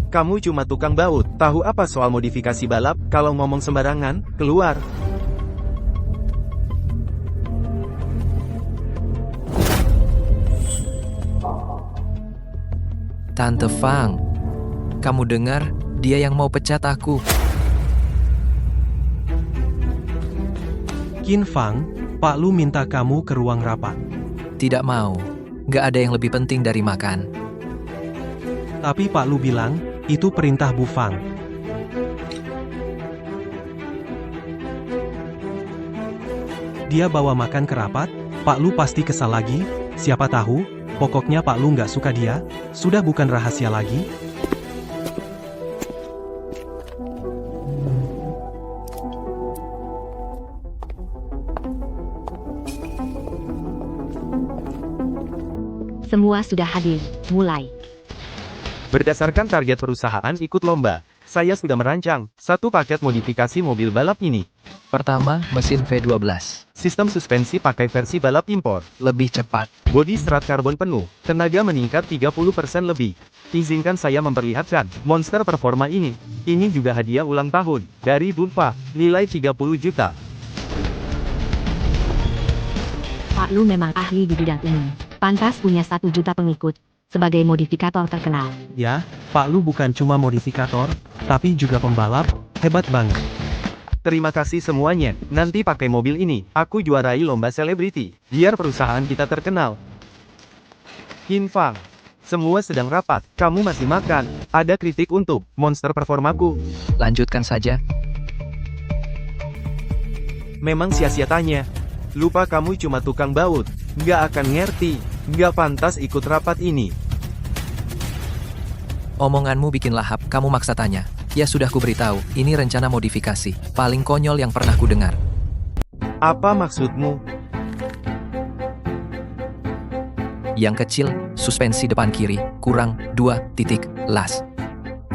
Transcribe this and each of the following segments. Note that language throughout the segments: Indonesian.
Kamu cuma tukang baut. Tahu apa soal modifikasi balap? Kalau ngomong sembarangan, keluar. Tante Fang, kamu dengar? Dia yang mau pecat aku. Qin Fang, Pak Lu minta kamu ke ruang rapat. Tidak mau. Gak ada yang lebih penting dari makan. Tapi Pak Lu bilang, itu perintah Bu Fang. Dia bawa makan ke rapat, Pak Lu pasti kesal lagi, siapa tahu, pokoknya Pak Lu nggak suka dia, sudah bukan rahasia lagi. Semua sudah hadir, mulai. Berdasarkan target perusahaan ikut lomba, saya sudah merancang satu paket modifikasi mobil balap ini. Pertama, mesin V12. Sistem suspensi pakai versi balap impor. Lebih cepat. Bodi serat karbon penuh, tenaga meningkat 30% lebih. Izinkan saya memperlihatkan monster performa ini. Ini juga hadiah ulang tahun dari Bunpa, nilai 30 juta. Pak Lu memang ahli di bidang ini. Pantas punya 1 juta pengikut, sebagai modifikator terkenal. Ya, Pak Lu bukan cuma modifikator, tapi juga pembalap, hebat banget. Terima kasih semuanya. Nanti pakai mobil ini, aku juarai lomba selebriti, biar perusahaan kita terkenal. Qin Fang, semua sedang rapat, kamu masih makan. Ada kritik untuk monster performaku. Lanjutkan saja. Memang sia-sia tanya. Lupa kamu cuma tukang baut, nggak akan ngerti, nggak pantas ikut rapat ini. Omonganmu bikin lahap, kamu maksa tanya. Ya sudah ku beritahu, ini rencana modifikasi, paling konyol yang pernah ku dengar. Apa maksudmu? Yang kecil, suspensi depan kiri, kurang 2 titik las.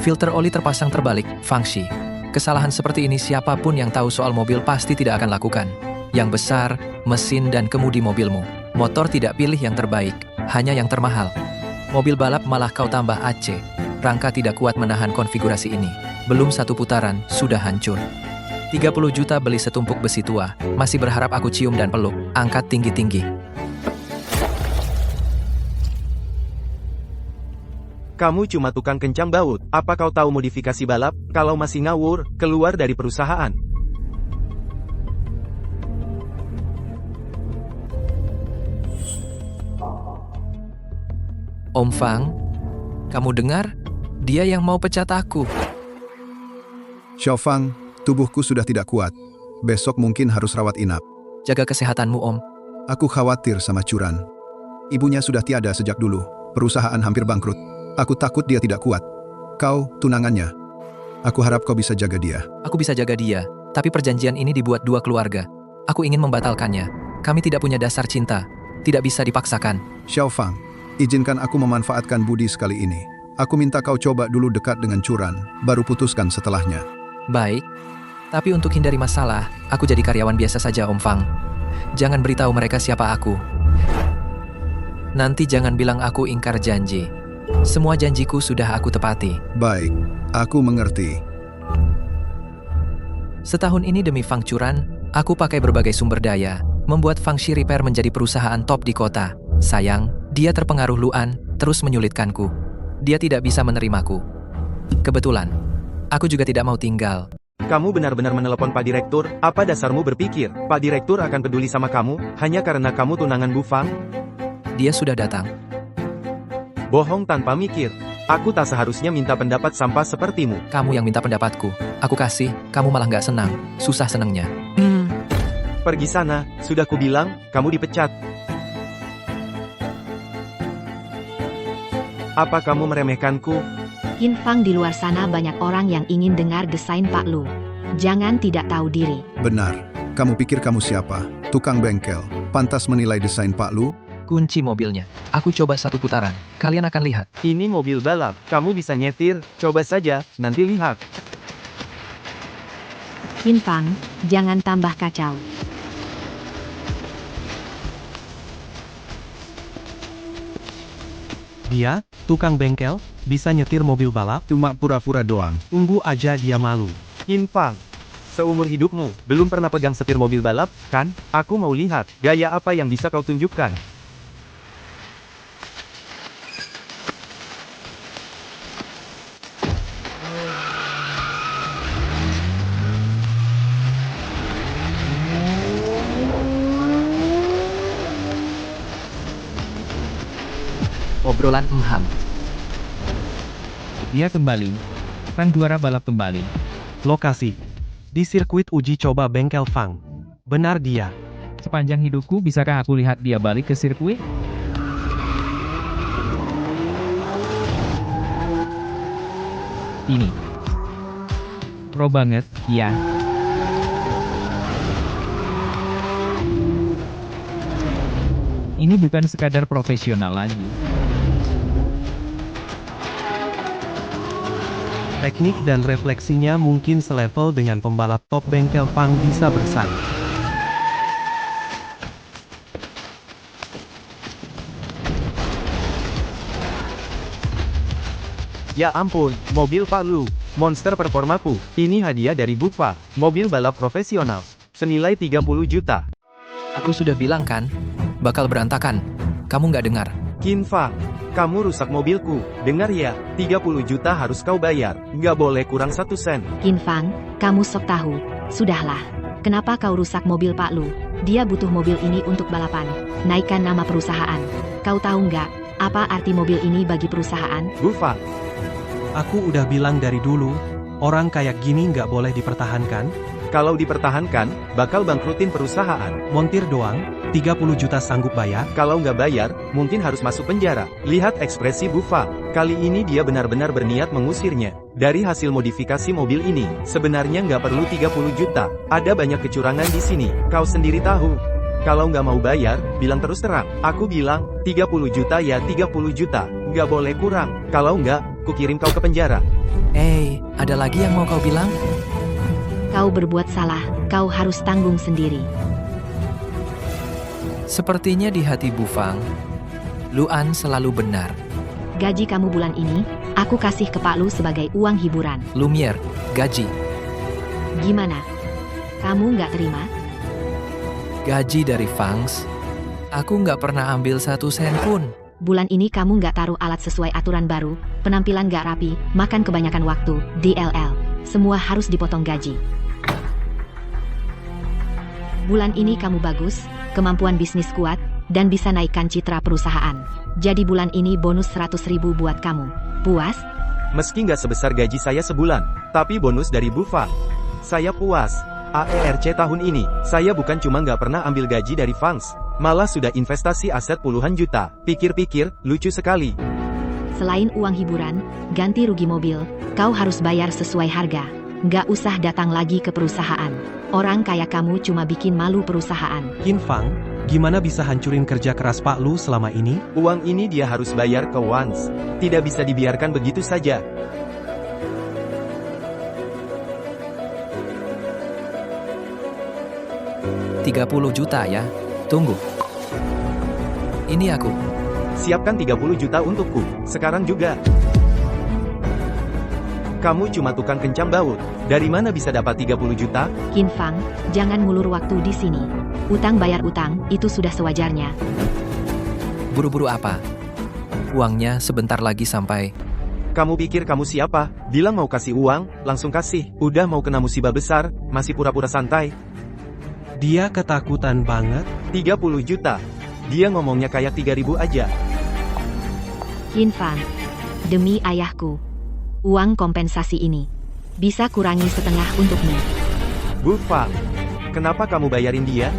Filter oli terpasang terbalik, fungsi. Kesalahan seperti ini siapapun yang tahu soal mobil pasti tidak akan lakukan. Yang besar, mesin dan kemudi mobilmu. Motor tidak pilih yang terbaik, hanya yang termahal. Mobil balap malah kau tambah AC. Rangka tidak kuat menahan konfigurasi ini. Belum 1 putaran, sudah hancur. 30 juta beli setumpuk besi tua. Masih berharap aku cium dan peluk, angkat tinggi-tinggi. Kamu cuma tukang kencang baut. Apa kau tahu modifikasi balap? Kalau masih ngawur, keluar dari perusahaan. Om Fang, kamu dengar? Dia yang mau pecat aku. Xiao Fang, tubuhku sudah tidak kuat. Besok mungkin harus rawat inap. Jaga kesehatanmu, Om. Aku khawatir sama Curan. Ibunya sudah tiada sejak dulu. Perusahaan hampir bangkrut. Aku takut dia tidak kuat. Kau, tunangannya. Aku harap kau bisa jaga dia. Aku bisa jaga dia, tapi perjanjian ini dibuat 2 keluarga. Aku ingin membatalkannya. Kami tidak punya dasar cinta. Tidak bisa dipaksakan. Xiao Fang, izinkan aku memanfaatkan budi sekali ini. Aku minta kau coba dulu dekat dengan Curan, baru putuskan setelahnya. Baik, tapi untuk hindari masalah, aku jadi karyawan biasa saja, Om Fang. Jangan beritahu mereka siapa aku. Nanti jangan bilang aku ingkar janji. Semua janjiku sudah aku tepati. Baik, aku mengerti. Setahun ini demi Fang Curan, aku pakai berbagai sumber daya, membuat Fangshi Repair menjadi perusahaan top di kota. Sayang, dia terpengaruh Luan, terus menyulitkanku. Dia tidak bisa menerimaku. Kebetulan, aku juga tidak mau tinggal. Kamu benar-benar menelepon Pak Direktur? Apa dasarmu berpikir Pak Direktur akan peduli sama kamu, hanya karena kamu tunangan Bu Fang? Dia sudah datang. Bohong tanpa mikir. Aku tak seharusnya minta pendapat sampah sepertimu. Kamu yang minta pendapatku. Aku kasih, kamu malah nggak senang. Susah senangnya. Pergi sana, sudah kubilang, kamu dipecat. Apa kamu meremehkanku? Qin Fang, di luar sana banyak orang yang ingin dengar desain Pak Lu. Jangan tidak tahu diri. Benar. Kamu pikir kamu siapa? Tukang bengkel. Pantas menilai desain Pak Lu? Kunci mobilnya. Aku coba 1 putaran. Kalian akan lihat. Ini mobil balap, kamu bisa nyetir, coba saja, nanti lihat. Qin Fang, jangan tambah kacau. Dia, tukang bengkel, bisa nyetir mobil balap? Cuma pura-pura doang. Tunggu aja dia malu. Qin Fang, seumur hidupmu, belum pernah pegang setir mobil balap, kan? Aku mau lihat, gaya apa yang bisa kau tunjukkan. Obrolan Ham. Dia kembali. Sang juara balap kembali. Lokasi. Di sirkuit uji coba bengkel Fang. Benar dia. Sepanjang hidupku bisakah aku lihat dia balik ke sirkuit? Ini. Pro banget, ya. Ini bukan sekadar profesional lagi. Teknik dan refleksinya mungkin selevel dengan pembalap top bengkel Fang bisa bersaing. Ya ampun, mobil Pak Lu, monster performaku. Ini hadiah dari Bufa, mobil balap profesional, senilai 30 juta. Aku sudah bilang kan, bakal berantakan. Kamu nggak dengar. Qin Fang, kamu rusak mobilku. Dengar ya, 30 juta harus kau bayar. Nggak boleh kurang 1 sen. Qin Fang, kamu sok tahu. Sudahlah. Kenapa kau rusak mobil Pak Lu? Dia butuh mobil ini untuk balapan. Naikkan nama perusahaan. Kau tahu nggak, apa arti mobil ini bagi perusahaan? Bufa, Aku udah bilang dari dulu, orang kayak gini nggak boleh dipertahankan. kalau dipertahankan, bakal bangkrutin perusahaan. Montir doang, 30 juta sanggup bayar? Kalau nggak bayar, mungkin harus masuk penjara. Lihat ekspresi Bufa. Kali ini dia benar-benar berniat mengusirnya. Dari hasil modifikasi mobil ini, sebenarnya nggak perlu 30 juta. Ada banyak kecurangan di sini. Kau sendiri tahu. Kalau nggak mau bayar, bilang terus terang. Aku bilang, 30 juta ya 30 juta. Nggak boleh kurang. Kalau nggak, kukirim kau ke penjara. Ada lagi yang mau kau bilang? Kau berbuat salah, kau harus tanggung sendiri. Sepertinya di hati Bufang, Luan selalu benar. Gaji kamu bulan ini, aku kasih ke Pak Lu sebagai uang hiburan. Lumiere, gaji. Gimana? Kamu nggak terima? Gaji dari Fangs. Aku nggak pernah ambil 1 sen pun. Bulan ini kamu nggak taruh alat sesuai aturan baru, penampilan nggak rapi, makan kebanyakan waktu, DLL. Semua harus dipotong gaji. Bulan ini kamu bagus, kemampuan bisnis kuat, dan bisa naikkan citra perusahaan. Jadi bulan ini bonus 100.000 buat kamu. Puas? Meski nggak sebesar gaji saya sebulan, tapi bonus dari Bufa. Saya puas. AERC tahun ini, saya bukan cuma nggak pernah ambil gaji dari Fangs, malah sudah investasi aset puluhan juta. Pikir-pikir, lucu sekali. Selain uang hiburan, ganti rugi mobil, kau harus bayar sesuai harga. Nggak usah datang lagi ke perusahaan. Orang kayak kamu cuma bikin malu perusahaan. Qin Fang, gimana bisa hancurin kerja keras Pak Lu selama ini? Uang ini dia harus bayar ke Wans. Tidak bisa dibiarkan begitu saja. $30 juta ya. Tunggu. Ini aku. Siapkan 30 juta untukku, sekarang juga. Kamu cuma tukang kencang baut. Dari mana bisa dapat 30 juta? Qin Fang, jangan ngulur waktu di sini. Utang bayar utang, itu sudah sewajarnya. Buru-buru apa? Uangnya sebentar lagi sampai. Kamu pikir kamu siapa? Bilang mau kasih uang, langsung kasih. Udah mau kena musibah besar, masih pura-pura santai. Dia ketakutan banget. 30 juta. Dia ngomongnya kayak 3.000 aja. Qin Fang, demi ayahku, uang kompensasi ini bisa kurangi setengah untukmu. Bufa, kenapa kamu bayarin dia?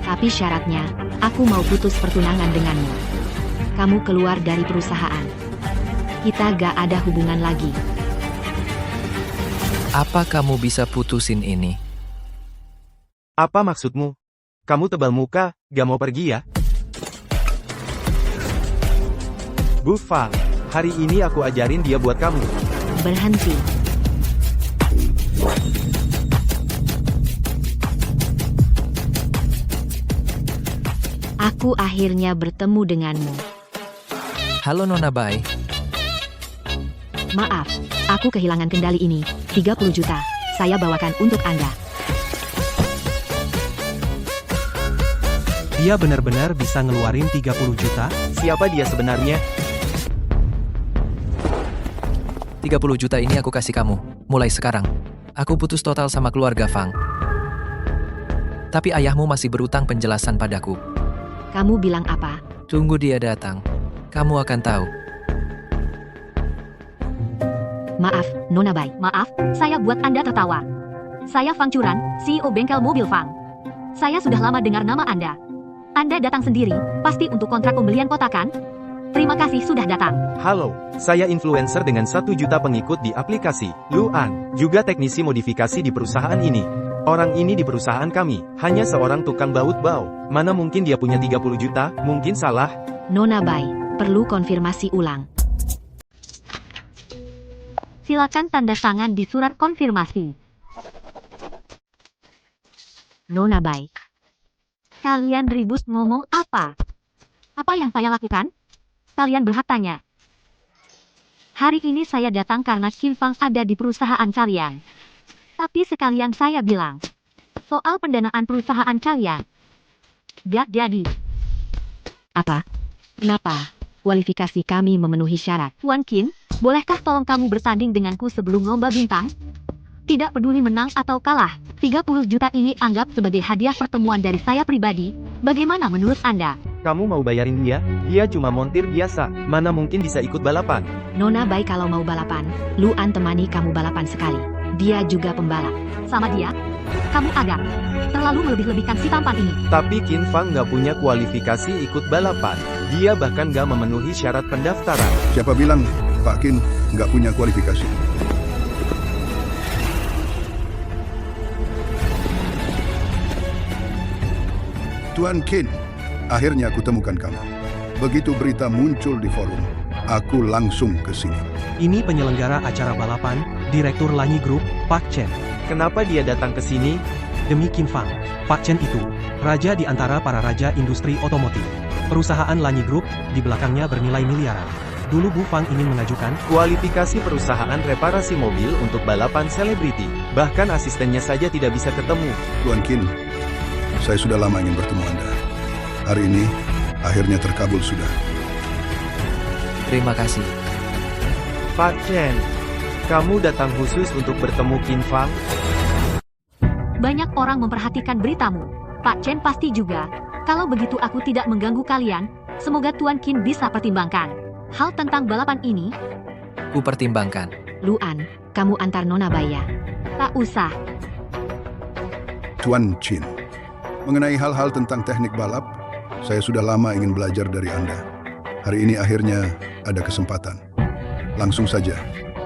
Tapi syaratnya, aku mau putus pertunangan denganmu. Kamu keluar dari perusahaan. Kita gak ada hubungan lagi. Apa kamu bisa putusin ini? Apa maksudmu? Kamu tebal muka, gak mau pergi ya? Bufa, hari ini aku ajarin dia buat kamu. Berhenti. Aku akhirnya bertemu denganmu. Halo Nona Bai. Maaf, aku kehilangan kendali ini. 30 juta. Saya bawakan untuk Anda. Dia benar-benar bisa ngeluarin 30 juta? Siapa dia sebenarnya? 30 juta ini aku kasih kamu. Mulai sekarang. Aku putus total sama keluarga Fang. Tapi ayahmu masih berutang penjelasan padaku. Kamu bilang apa? Tunggu dia datang. Kamu akan tahu. Maaf, Nona Bai. Maaf, saya buat Anda tertawa. Saya Fang Churan, CEO bengkel mobil Fang. Saya sudah lama dengar nama Anda. Anda datang sendiri, pasti untuk kontrak pembelian kota kan? Terima kasih sudah datang. Halo, saya influencer dengan 1 juta pengikut di aplikasi Luan, juga teknisi modifikasi di perusahaan ini. Orang ini di perusahaan kami, hanya seorang tukang baut bau. Mana mungkin dia punya 30 juta, mungkin salah. Nona Bai, perlu konfirmasi ulang. Silakan tanda tangan di surat konfirmasi. Nona Bai. Kalian ribut ngomong apa? Apa yang saya lakukan? Kalian berhak tanya. Hari ini saya datang karena Kim Fang ada di perusahaan kalian. Tapi sekalian saya bilang, soal pendanaan perusahaan kalian. Gak jadi. Apa? Kenapa? Kualifikasi kami memenuhi syarat. Tuan Kim, bolehkah tolong kamu bertanding denganku sebelum lomba bintang? Tidak peduli menang atau kalah, 30 juta ini anggap sebagai hadiah pertemuan dari saya pribadi. Bagaimana menurut Anda? Kamu mau bayarin dia? Dia cuma montir biasa, mana mungkin bisa ikut balapan? Nona Bai kalau mau balapan, Luan temani kamu balapan sekali. Dia juga pembalap. Sama dia? Kamu agak terlalu melebih-lebihkan si tampan ini. Tapi Qin Fang nggak punya kualifikasi ikut balapan. Dia bahkan nggak memenuhi syarat pendaftaran. Siapa bilang Pak Qin nggak punya kualifikasi? Tuan Qin, akhirnya aku temukan kamu. Begitu berita muncul di forum, aku langsung ke sini. Ini penyelenggara acara balapan, Direktur Lanyi Group, Pak Chen. Kenapa dia datang ke sini? Demi Kim Fang, Pak Chen itu, raja di antara para raja industri otomotif. Perusahaan Lanyi Group, di belakangnya bernilai miliaran. Dulu Bu Fang ingin mengajukan Kualifikasi perusahaan reparasi mobil untuk balapan selebriti. Bahkan asistennya saja tidak bisa ketemu. Tuan Qin, saya sudah lama ingin bertemu Anda. Hari ini, akhirnya terkabul sudah. Terima kasih. Pak Chen, kamu datang khusus untuk bertemu Qin Fang? Banyak orang memperhatikan beritamu. Pak Chen pasti juga. Kalau begitu aku tidak mengganggu kalian. Semoga Tuan Qin bisa pertimbangkan hal tentang balapan ini. Ku pertimbangkan. Luan, kamu antar Nona Bai ya. Tak usah. Tuan Qin, mengenai hal-hal tentang teknik balap, saya sudah lama ingin belajar dari Anda. Hari ini akhirnya ada kesempatan. Langsung saja,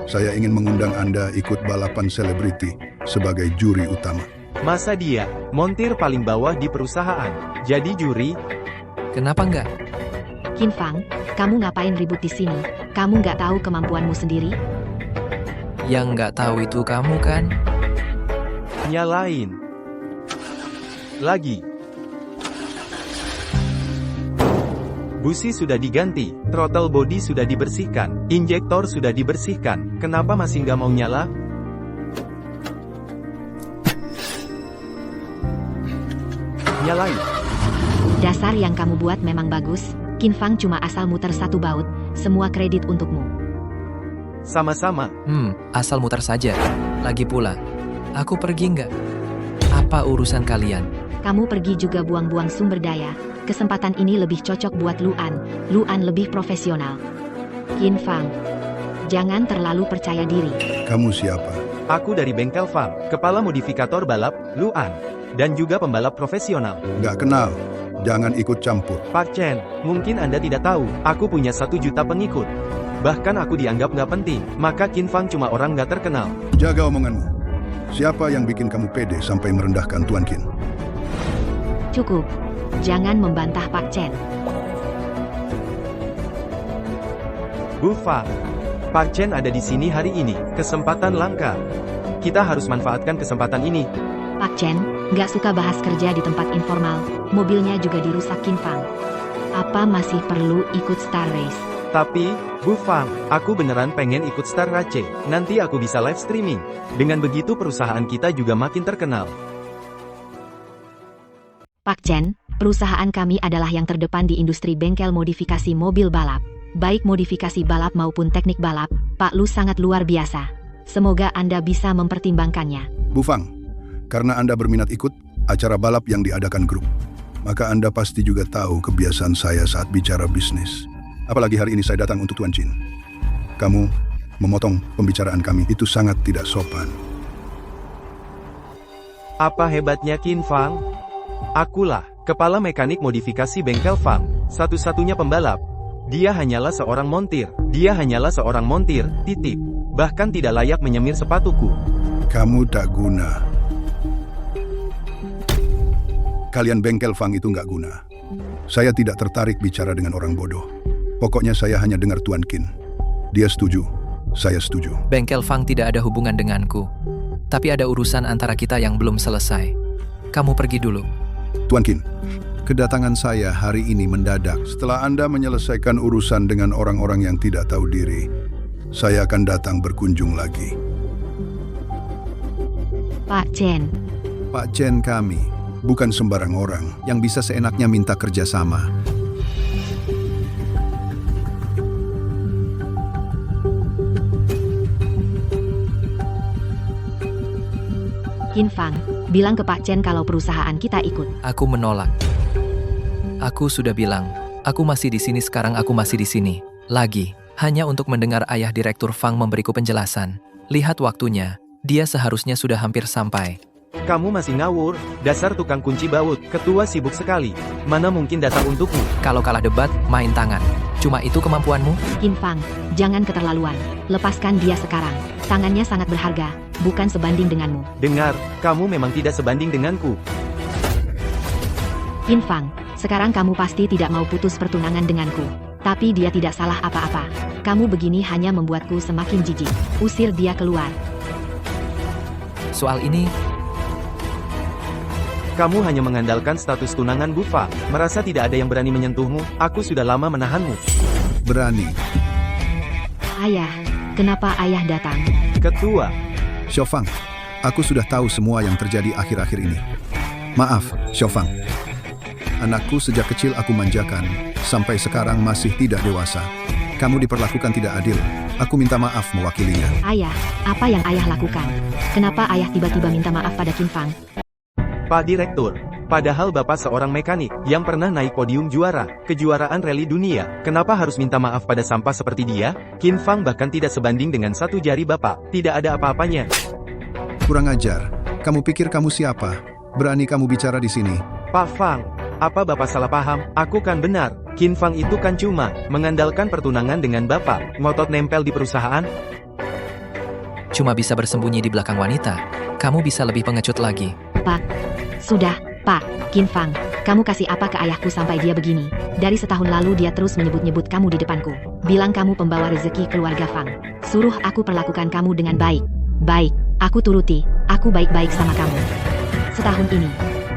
saya ingin mengundang Anda ikut balapan selebriti sebagai juri utama. Masa dia, montir paling bawah di perusahaan, jadi juri? Kenapa enggak? Qin Fang, kamu ngapain ribut di sini? Kamu nggak tahu kemampuanmu sendiri? Yang nggak tahu itu kamu kan? Nyalain. Lagi. Busi sudah diganti, throttle body sudah dibersihkan, injektor sudah dibersihkan, kenapa masih nggak mau nyala? Nyalain. Dasar yang kamu buat memang bagus. Qin Fang cuma asal muter satu baut. Semua kredit untukmu. Sama-sama. Asal muter saja. Lagi pula, aku pergi nggak? Apa urusan kalian? Kamu pergi juga buang-buang sumber daya. Kesempatan ini lebih cocok buat Luan. Luan lebih profesional. Qin Fang, jangan terlalu percaya diri. Kamu siapa? Aku dari bengkel Fang, kepala modifikator balap, Luan. Dan juga pembalap profesional. Nggak kenal. Jangan ikut campur. Pak Chen, mungkin Anda tidak tahu, aku punya 1 juta pengikut. Bahkan aku dianggap nggak penting, maka Qin Fang cuma orang nggak terkenal. Jaga omonganmu. Siapa yang bikin kamu pede sampai merendahkan Tuan Qin? Cukup. Jangan membantah Pak Chen. Bu Fang, Pak Chen ada di sini hari ini, kesempatan langka. Kita harus manfaatkan kesempatan ini. Pak Chen, nggak suka bahas kerja di tempat informal. Mobilnya juga dirusak Qin Fang. Apa masih perlu ikut Star Race? Tapi, Bu Fang, aku beneran pengen ikut Star Race. Nanti aku bisa live streaming. Dengan begitu perusahaan kita juga makin terkenal. Pak Chen, perusahaan kami adalah yang terdepan di industri bengkel modifikasi mobil balap. Baik modifikasi balap maupun teknik balap, Pak Lu sangat luar biasa. Semoga Anda bisa mempertimbangkannya. Bu Fang, karena Anda berminat ikut acara balap yang diadakan grup, maka Anda pasti juga tahu kebiasaan saya saat bicara bisnis. Apalagi hari ini saya datang untuk Tuan Qin. Kamu memotong pembicaraan kami, itu sangat tidak sopan. Apa hebatnya Qin Fang? Akulah, kepala mekanik modifikasi bengkel Fang, satu-satunya pembalap. Dia hanyalah seorang montir. Titik. Bahkan tidak layak menyemir sepatuku. Kamu tak guna. Kalian bengkel Fang itu nggak guna. Saya tidak tertarik bicara dengan orang bodoh. Pokoknya saya hanya dengar Tuan Qin. Dia setuju, saya setuju. Bengkel Fang tidak ada hubungan denganku. Tapi ada urusan antara kita yang belum selesai. Kamu pergi dulu. Tuan Qin, kedatangan saya hari ini mendadak. Setelah Anda menyelesaikan urusan dengan orang-orang yang tidak tahu diri, saya akan datang berkunjung lagi. Pak Chen, Pak Chen kami, bukan sembarang orang yang bisa seenaknya minta kerjasama. Qin Fang, bilang ke Pak Chen kalau perusahaan kita ikut. Aku menolak. Aku sudah bilang, aku masih di sini sekarang, aku masih di sini. Lagi, hanya untuk mendengar ayah Direktur Fang memberiku penjelasan. Lihat waktunya, dia seharusnya sudah hampir sampai. Kamu masih ngawur, dasar tukang kunci baut, ketua sibuk sekali. Mana mungkin datang untukmu? Kalau kalah debat, main tangan. Cuma itu kemampuanmu? Qin Fang, jangan keterlaluan. Lepaskan dia sekarang. Tangannya sangat berharga, bukan sebanding denganmu. Dengar, kamu memang tidak sebanding denganku. Qin Fang, sekarang kamu pasti tidak mau putus pertunangan denganku. Tapi dia tidak salah apa-apa. Kamu begini hanya membuatku semakin jijik. Usir dia keluar. Soal ini, Kamu hanya mengandalkan status tunangan Bu Fang. Merasa tidak ada yang berani menyentuhmu, aku sudah lama menahanmu. Berani. Ayah, kenapa ayah datang? Ketua, Xiaofang, aku sudah tahu semua yang terjadi akhir-akhir ini. Maaf, Xiaofang. Anakku sejak kecil aku manjakan, sampai sekarang masih tidak dewasa. Kamu diperlakukan tidak adil. Aku minta maaf mewakilinya. Ayah, apa yang ayah lakukan? Kenapa ayah tiba-tiba minta maaf pada Qin Fang? Pak Direktur, padahal Bapak seorang mekanik yang pernah naik podium juara, kejuaraan rally dunia. Kenapa harus minta maaf pada sampah seperti dia? Qin Fang bahkan tidak sebanding dengan satu jari Bapak. Tidak ada apa-apanya. Kurang ajar. Kamu pikir kamu siapa? Berani kamu bicara di sini? Pak Fang, apa Bapak salah paham? Aku kan benar. Qin Fang itu kan cuma mengandalkan pertunangan dengan Bapak. Ngotot nempel di perusahaan. cuma bisa bersembunyi di belakang wanita. Kamu bisa lebih pengecut lagi. Pak, sudah, Pak, Qin Fang, kamu kasih apa ke ayahku sampai dia begini? Dari setahun lalu dia terus menyebut-nyebut kamu di depanku. Bilang kamu pembawa rezeki keluarga Fang. Suruh aku perlakukan kamu dengan baik. Baik, aku turuti, aku baik-baik sama kamu. Setahun ini,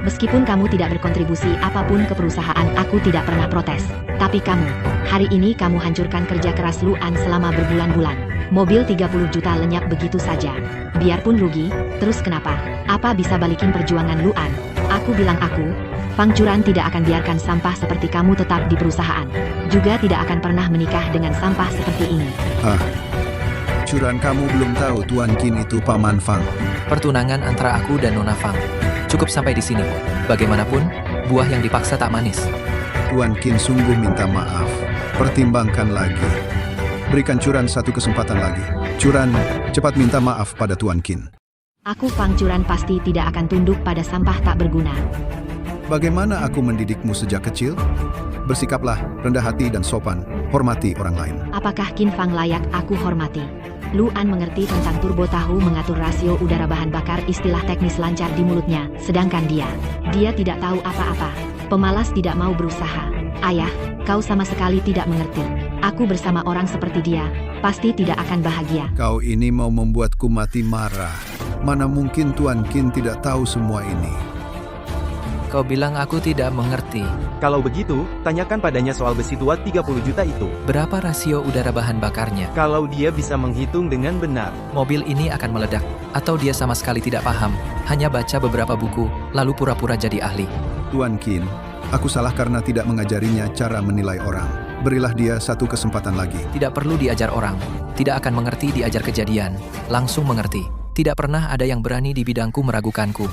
meskipun kamu tidak berkontribusi apapun ke perusahaan, aku tidak pernah protes. Tapi kamu, hari ini kamu hancurkan kerja keras Luan selama berbulan-bulan. Mobil 30 juta lenyap begitu saja. Biarpun rugi, terus kenapa? Apa bisa balikin perjuangan Luan? Aku bilang Fang Curan tidak akan biarkan sampah seperti kamu tetap di perusahaan. Juga tidak akan pernah menikah dengan sampah seperti ini. Curan, kamu belum tahu Tuan Qin itu Paman Fang. Pertunangan antara aku dan Nona Fang. Cukup sampai di sini. Bagaimanapun, buah yang dipaksa tak manis. Tuan Qin sungguh minta maaf. Pertimbangkan lagi. Berikan Curan satu kesempatan lagi. Curan, cepat minta maaf pada Tuan Qin. Aku Fang Curan pasti tidak akan tunduk pada sampah tak berguna. Bagaimana aku mendidikmu sejak kecil? Bersikaplah rendah hati dan sopan. Hormati orang lain. Apakah Qin Fang layak aku hormati? Luan mengerti tentang turbo tahu mengatur rasio udara bahan bakar, istilah teknis lancar di mulutnya, sedangkan dia tidak tahu apa-apa. Pemalas tidak mau berusaha. Ayah, kau sama sekali tidak mengerti. Aku bersama orang seperti dia, pasti tidak akan bahagia. Kau ini mau membuatku mati marah. Mana mungkin Tuan Qin tidak tahu semua ini. Kau bilang aku tidak mengerti. Kalau begitu, tanyakan padanya soal besi tua 30 juta itu. Berapa rasio udara bahan bakarnya? Kalau dia bisa menghitung dengan benar. Mobil ini akan meledak. Atau dia sama sekali tidak paham, hanya baca beberapa buku, lalu pura-pura jadi ahli. Tuan Qin, aku salah karena tidak mengajarinya cara menilai orang. Berilah dia satu kesempatan lagi. Tidak perlu diajar orang. Tidak akan mengerti diajar kejadian. Langsung mengerti. Tidak pernah ada yang berani di bidangku meragukanku.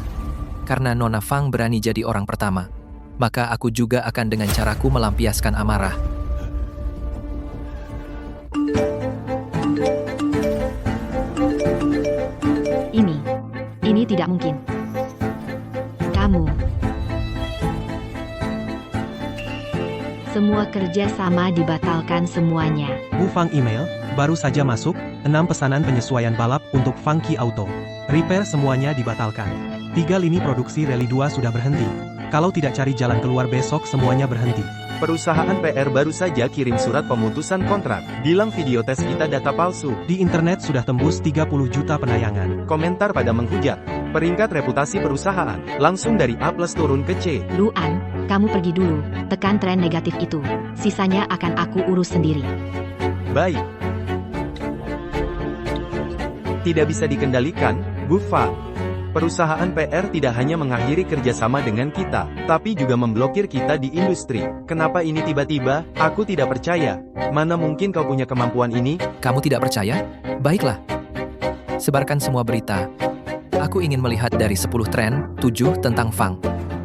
Karena Nona Fang berani jadi orang pertama, maka aku juga akan dengan caraku melampiaskan amarah. Ini tidak mungkin. Kamu. Semua kerja sama dibatalkan semuanya. Bu Fang email, baru saja masuk, 6 pesanan penyesuaian balap untuk Funky Auto. Repair semuanya dibatalkan. 3 lini produksi Rally 2 sudah berhenti. Kalau tidak cari jalan keluar besok semuanya berhenti. Perusahaan PR baru saja kirim surat pemutusan kontrak. Bilang video tes kita data palsu. Di internet sudah tembus 30 juta penayangan. Komentar pada menghujat. Peringkat reputasi perusahaan. Langsung dari A+ turun ke C. Luan, kamu pergi dulu. Tekan tren negatif itu. Sisanya akan aku urus sendiri. Baik. Tidak bisa dikendalikan, Bu Fang. Perusahaan PR tidak hanya mengakhiri kerjasama dengan kita, tapi juga memblokir kita di industri. Kenapa ini tiba-tiba? Aku tidak percaya. Mana mungkin kau punya kemampuan ini? Kamu tidak percaya? Baiklah. Sebarkan semua berita. Aku ingin melihat dari 10 tren, 7 tentang Fang.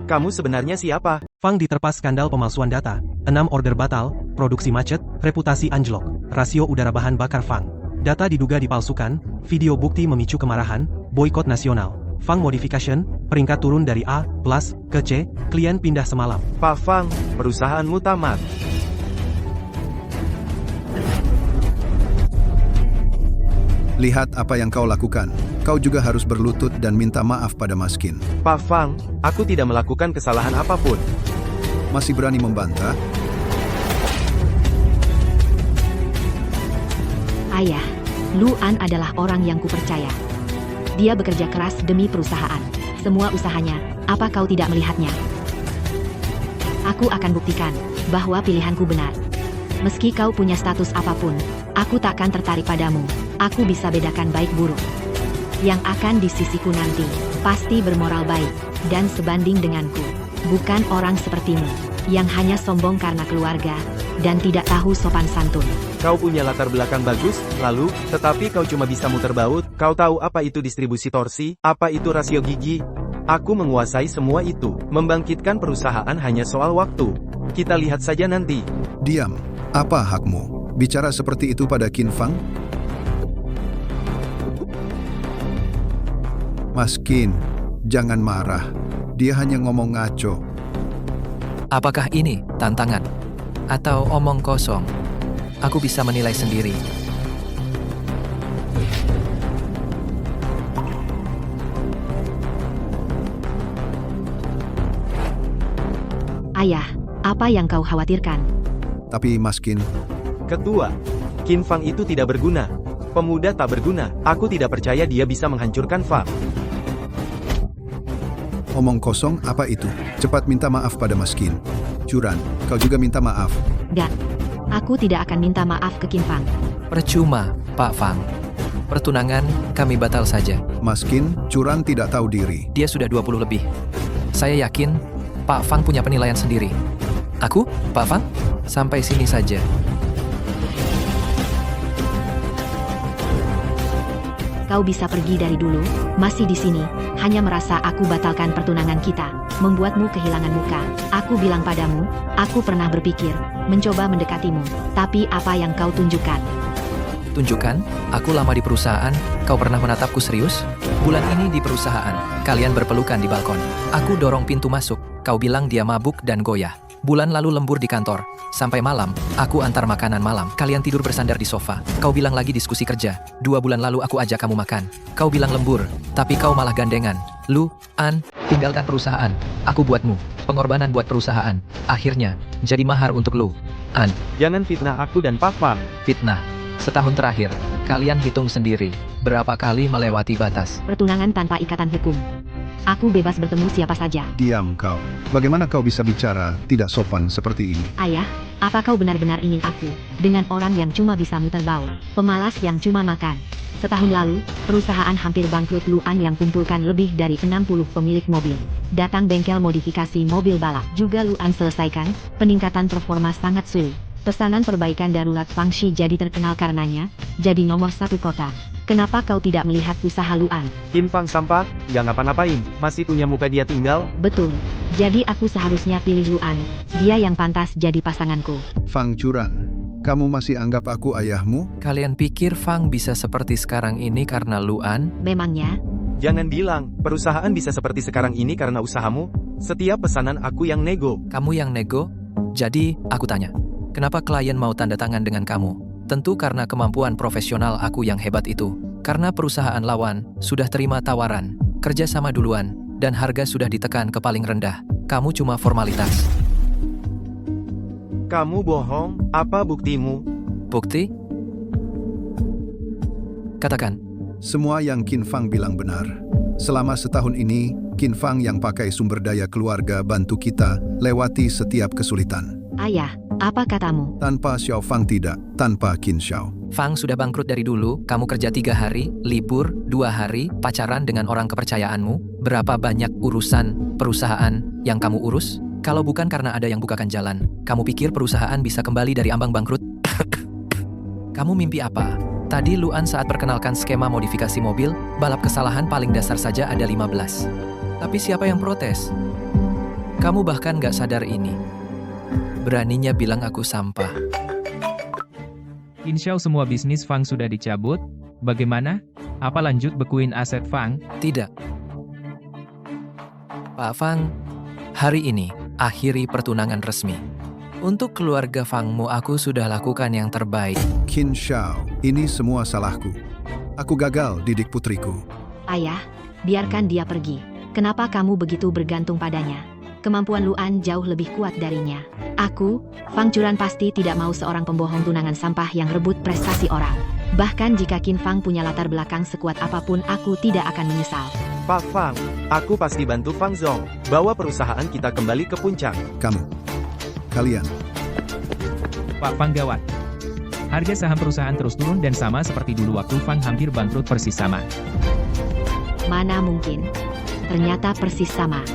Kamu sebenarnya siapa? Fang diterpa skandal pemalsuan data. 6 order batal, produksi macet, reputasi anjlok, rasio udara bahan bakar Fang. Data diduga dipalsukan, video bukti memicu kemarahan, boykot nasional. Fang Modification, peringkat turun dari A+ ke C, klien pindah semalam. Pak Fang, perusahaanmu tamat. Lihat apa yang kau lakukan. Kau juga harus berlutut dan minta maaf pada Mas Qin. Pak Fang, aku tidak melakukan kesalahan apapun. Masih berani membantah? Ayah, Luan adalah orang yang kupercaya. Dia bekerja keras demi perusahaan. Semua usahanya, apa kau tidak melihatnya? Aku akan buktikan bahwa pilihanku benar. Meski kau punya status apapun, aku takkan tertarik padamu. Aku bisa bedakan baik buruk. Yang akan di sisiku nanti, pasti bermoral baik, dan sebanding denganku. Bukan orang sepertimu, yang hanya sombong karena keluarga, dan tidak tahu sopan santun. Kau punya latar belakang bagus, lalu, tetapi kau cuma bisa muter baut. Kau tahu apa itu distribusi torsi, apa itu rasio gigi? Aku menguasai semua itu. Membangkitkan perusahaan hanya soal waktu. Kita lihat saja nanti. Diam. Apa hakmu? Bicara seperti itu pada Qin Fang? Mas Qin, jangan marah. Dia hanya ngomong ngaco. Apakah ini tantangan? Atau omong kosong? Aku bisa menilai sendiri. Ayah, apa yang kau khawatirkan? Tapi Mas Qin, Ketua, Qin Fang itu tidak berguna. Pemuda tak berguna. Aku tidak percaya dia bisa menghancurkan Fang. omong kosong apa itu? Cepat minta maaf pada Mas Qin. Curan, kau juga minta maaf. Gak. Aku tidak akan minta maaf ke Qin Fang. Percuma, Pak Fang. Pertunangan kami batal saja. Mas Qin, Curan tidak tahu diri. Dia sudah 20 lebih. Saya yakin Pak Fang punya penilaian sendiri. Aku, Pak Fang, sampai sini saja. Kau bisa pergi dari dulu, masih di sini, hanya merasa aku batalkan pertunangan kita, membuatmu kehilangan muka. Aku bilang padamu, aku pernah berpikir, mencoba mendekatimu, tapi apa yang kau tunjukkan? Tunjukkan, aku lama di perusahaan, kau pernah menatapku serius? Bulan ini di perusahaan, kalian berpelukan di balkon. Aku dorong pintu masuk, kau bilang dia mabuk dan goyah. Bulan lalu lembur di kantor. Sampai malam, aku antar makanan malam. Kalian tidur bersandar di sofa. Kau bilang lagi diskusi kerja. 2 bulan lalu aku ajak kamu makan. Kau bilang lembur, tapi kau malah gandengan. Lu, An, tinggalkan perusahaan. Aku buatmu. Pengorbanan buat perusahaan. Akhirnya, jadi mahar untuk lu. An, Jangan fitnah aku dan Pak Fang. fitnah. Setahun terakhir, kalian hitung sendiri. Berapa kali melewati batas. Pertunangan tanpa ikatan hukum. Aku bebas bertemu siapa saja. Diam kau. Bagaimana kau bisa bicara tidak sopan seperti ini? Ayah, apa kau benar-benar ingin aku dengan orang yang cuma bisa muter bau, pemalas yang cuma makan? Setahun lalu, perusahaan hampir bangkrut. Luan yang kumpulkan lebih dari 60 pemilik mobil. Datang bengkel modifikasi mobil balap. Juga Luan selesaikan, peningkatan performa sangat sulit. Pesanan perbaikan darurat Fangxi jadi terkenal karenanya, jadi nomor 1 kota. Kenapa kau tidak melihat usaha Luan? Qin Fang sampah, yang ngapa-ngapain, masih punya muka dia tinggal. Betul. Jadi aku seharusnya pilih Luan. Dia yang pantas jadi pasanganku. Fang curang. Kamu masih anggap aku ayahmu? Kalian pikir Fang bisa seperti sekarang ini karena Luan? Memangnya? Jangan bilang, perusahaan bisa seperti sekarang ini karena usahamu. Setiap pesanan aku yang nego. Kamu yang nego? Jadi, aku tanya, kenapa klien mau tanda tangan dengan kamu? Tentu karena kemampuan profesional aku yang hebat itu. Karena perusahaan lawan sudah terima tawaran, kerja sama duluan, dan harga sudah ditekan ke paling rendah. Kamu cuma formalitas. Kamu bohong, apa buktimu? Bukti? Katakan. Semua yang Qin Fang bilang benar. Selama setahun ini, Qin Fang yang pakai sumber daya keluarga bantu kita lewati setiap kesulitan. Ayah, apa katamu? Tanpa Xiao Fang tidak, tanpa Qin Xiao. Fang sudah bangkrut dari dulu, kamu kerja 3 hari, libur 2 hari, pacaran dengan orang kepercayaanmu. Berapa banyak urusan perusahaan yang kamu urus? Kalau bukan karena ada yang bukakan jalan, kamu pikir perusahaan bisa kembali dari ambang bangkrut? Kamu mimpi apa? Tadi Luan saat perkenalkan skema modifikasi mobil, balap kesalahan paling dasar saja ada 15. Tapi siapa yang protes? Kamu bahkan gak sadar ini. Beraninya bilang aku sampah. Insya semua bisnis Fang sudah dicabut. Bagaimana? Apa lanjut bekuin aset Fang? Tidak. Pak Fang, hari ini, akhiri pertunangan resmi. Untuk keluarga Fangmu aku sudah lakukan yang terbaik. Qin Xiao, ini semua salahku. Aku gagal didik putriku. Ayah, biarkan dia pergi. Kenapa kamu begitu bergantung padanya? Kemampuan Luan jauh lebih kuat darinya. Aku, Fang Curan pasti tidak mau seorang pembohong tunangan sampah yang rebut prestasi orang. Bahkan jika Qin Fang punya latar belakang sekuat apapun, aku tidak akan menyesal. Pak Fang, aku pasti bantu Fang Zong, bawa perusahaan kita kembali ke puncak. Kalian. Pak Fang gawat. Harga saham perusahaan terus turun dan sama seperti dulu waktu Fang hampir bangkrut persis sama. Mana mungkin? Ternyata persis sama.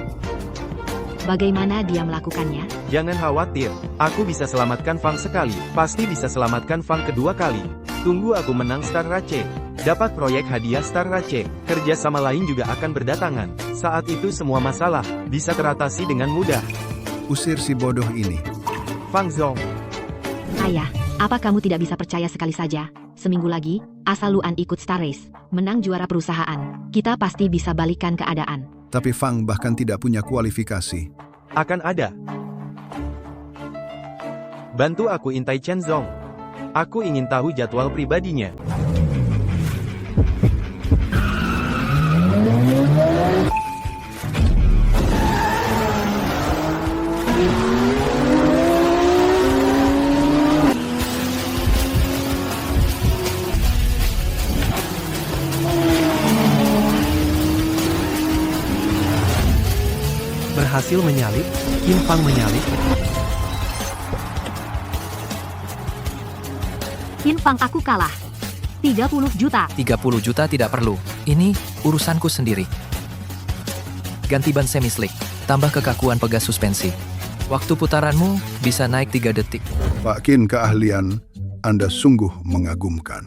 Bagaimana dia melakukannya? Jangan khawatir, aku bisa selamatkan Fang sekali, pasti bisa selamatkan Fang kedua kali. Tunggu aku menang Star Race. Dapat proyek hadiah Star Race, kerja sama lain juga akan berdatangan. Saat itu semua masalah bisa teratasi dengan mudah. Usir si bodoh ini. Fang Zong. Ayah, apa kamu tidak bisa percaya sekali saja? Seminggu lagi, asal Luan ikut Star Race, menang juara perusahaan, kita pasti bisa balikan keadaan. Tapi Fang bahkan tidak punya kualifikasi. Akan ada. Bantu aku intai Chen Zong. Aku ingin tahu jadwal pribadinya. Berhasil menyalip, Qin Fang menyalip. Qin Fang aku kalah. 30 juta. 30 juta tidak perlu. Ini urusanku sendiri. Ganti ban semi-slick, tambah kekakuan pegas suspensi. Waktu putaranmu bisa naik 3 detik. Pak Qin, keahlian Anda sungguh mengagumkan.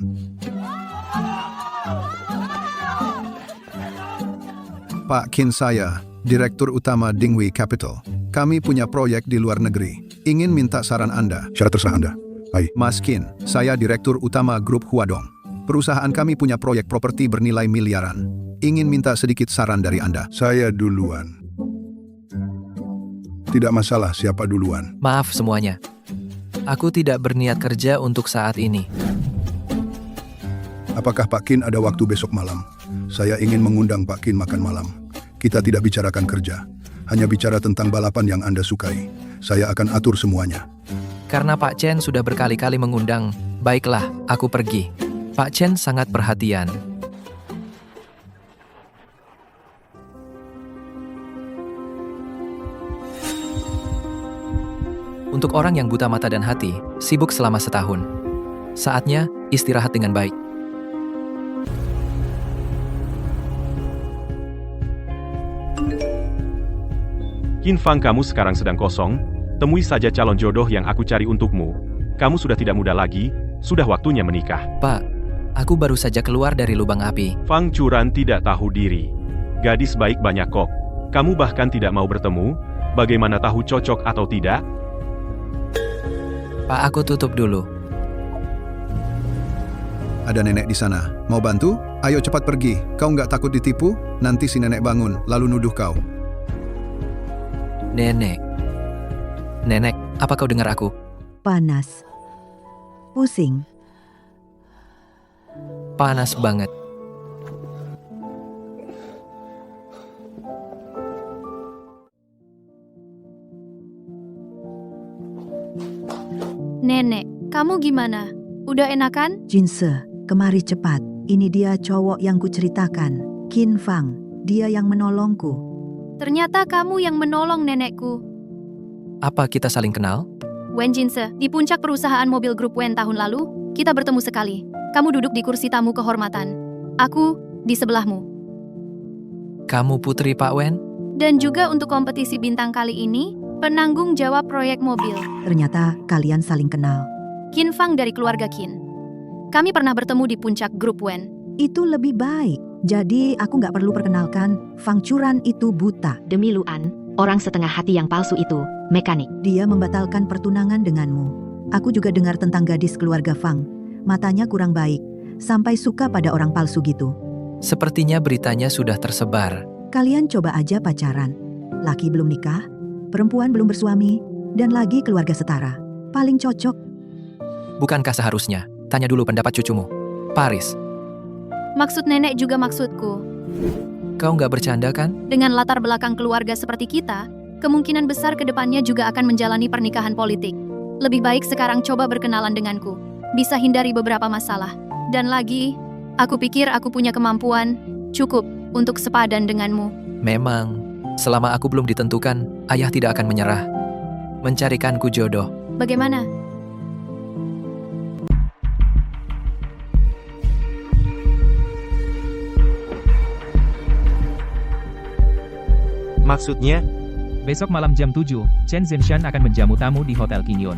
Pak Qin, saya Direktur Utama Dinghui Capital. Kami punya proyek di luar negeri. Ingin minta saran Anda. Syarat terserah Anda. Hai. Mas Qin, saya Direktur Utama Grup Huadong. Perusahaan kami punya proyek properti bernilai miliaran. Ingin minta sedikit saran dari Anda. Saya duluan. Tidak masalah siapa duluan. Maaf semuanya. Aku tidak berniat kerja untuk saat ini. Apakah Pak Qin ada waktu besok malam? Saya ingin mengundang Pak Qin makan malam. Kita tidak bicarakan kerja, hanya bicara tentang balapan yang Anda sukai. Saya akan atur semuanya. Karena Pak Chen sudah berkali-kali mengundang, baiklah, aku pergi. Pak Chen sangat perhatian. Untuk orang yang buta mata dan hati, sibuk selama setahun. Saatnya istirahat dengan baik. Qin Fang, kamu sekarang sedang kosong, temui saja calon jodoh yang aku cari untukmu. Kamu sudah tidak muda lagi, sudah waktunya menikah. Pak, aku baru saja keluar dari lubang api. Fang Churan tidak tahu diri. Gadis baik banyak kok. Kamu bahkan tidak mau bertemu, bagaimana tahu cocok atau tidak? Pak, aku tutup dulu. Ada nenek di sana. Mau bantu? Ayo cepat pergi. Kau nggak takut ditipu? Nanti si nenek bangun, lalu nuduh kau. Nenek. Nenek, apa kau dengar aku? Panas. Pusing. Panas banget. Nenek, kamu gimana? Udah enakan? Jinse, kemari cepat. Ini dia cowok yang kuceritakan. Qin Fang, dia yang menolongku. Ternyata kamu yang menolong nenekku. Apa kita saling kenal? Wen Jinse, di puncak perusahaan mobil grup Wen tahun lalu, kita bertemu sekali. Kamu duduk di kursi tamu kehormatan. Aku di sebelahmu. Kamu putri Pak Wen? Dan juga untuk kompetisi bintang kali ini, penanggung jawab proyek mobil. Ternyata kalian saling kenal. Qin Fang dari keluarga Qin. Kami pernah bertemu di puncak grup Wen. Itu lebih baik. Jadi aku nggak perlu perkenalkan. Fang Churan itu buta. Demi Luan, orang setengah hati yang palsu itu, mekanik. Dia membatalkan pertunangan denganmu. Aku juga dengar tentang gadis keluarga Fang. Matanya kurang baik. Sampai suka pada orang palsu gitu. Sepertinya beritanya sudah tersebar. Kalian coba aja pacaran. Laki belum nikah, perempuan belum bersuami, dan lagi keluarga setara. Paling cocok. Bukankah seharusnya? Tanya dulu pendapat cucumu. Paris, Maksud nenek juga maksudku. kau nggak bercanda kan? Dengan latar belakang keluarga seperti kita, kemungkinan besar kedepannya juga akan menjalani pernikahan politik. Lebih baik sekarang coba berkenalan denganku. Bisa hindari beberapa masalah. Dan lagi, aku pikir aku punya kemampuan cukup untuk sepadan denganmu. Memang, selama aku belum ditentukan, ayah tidak akan menyerah. Mencarikanku jodoh. Bagaimana? Maksudnya? Besok malam jam 7, Chen Zenshan akan menjamu tamu di Hotel Kinyon.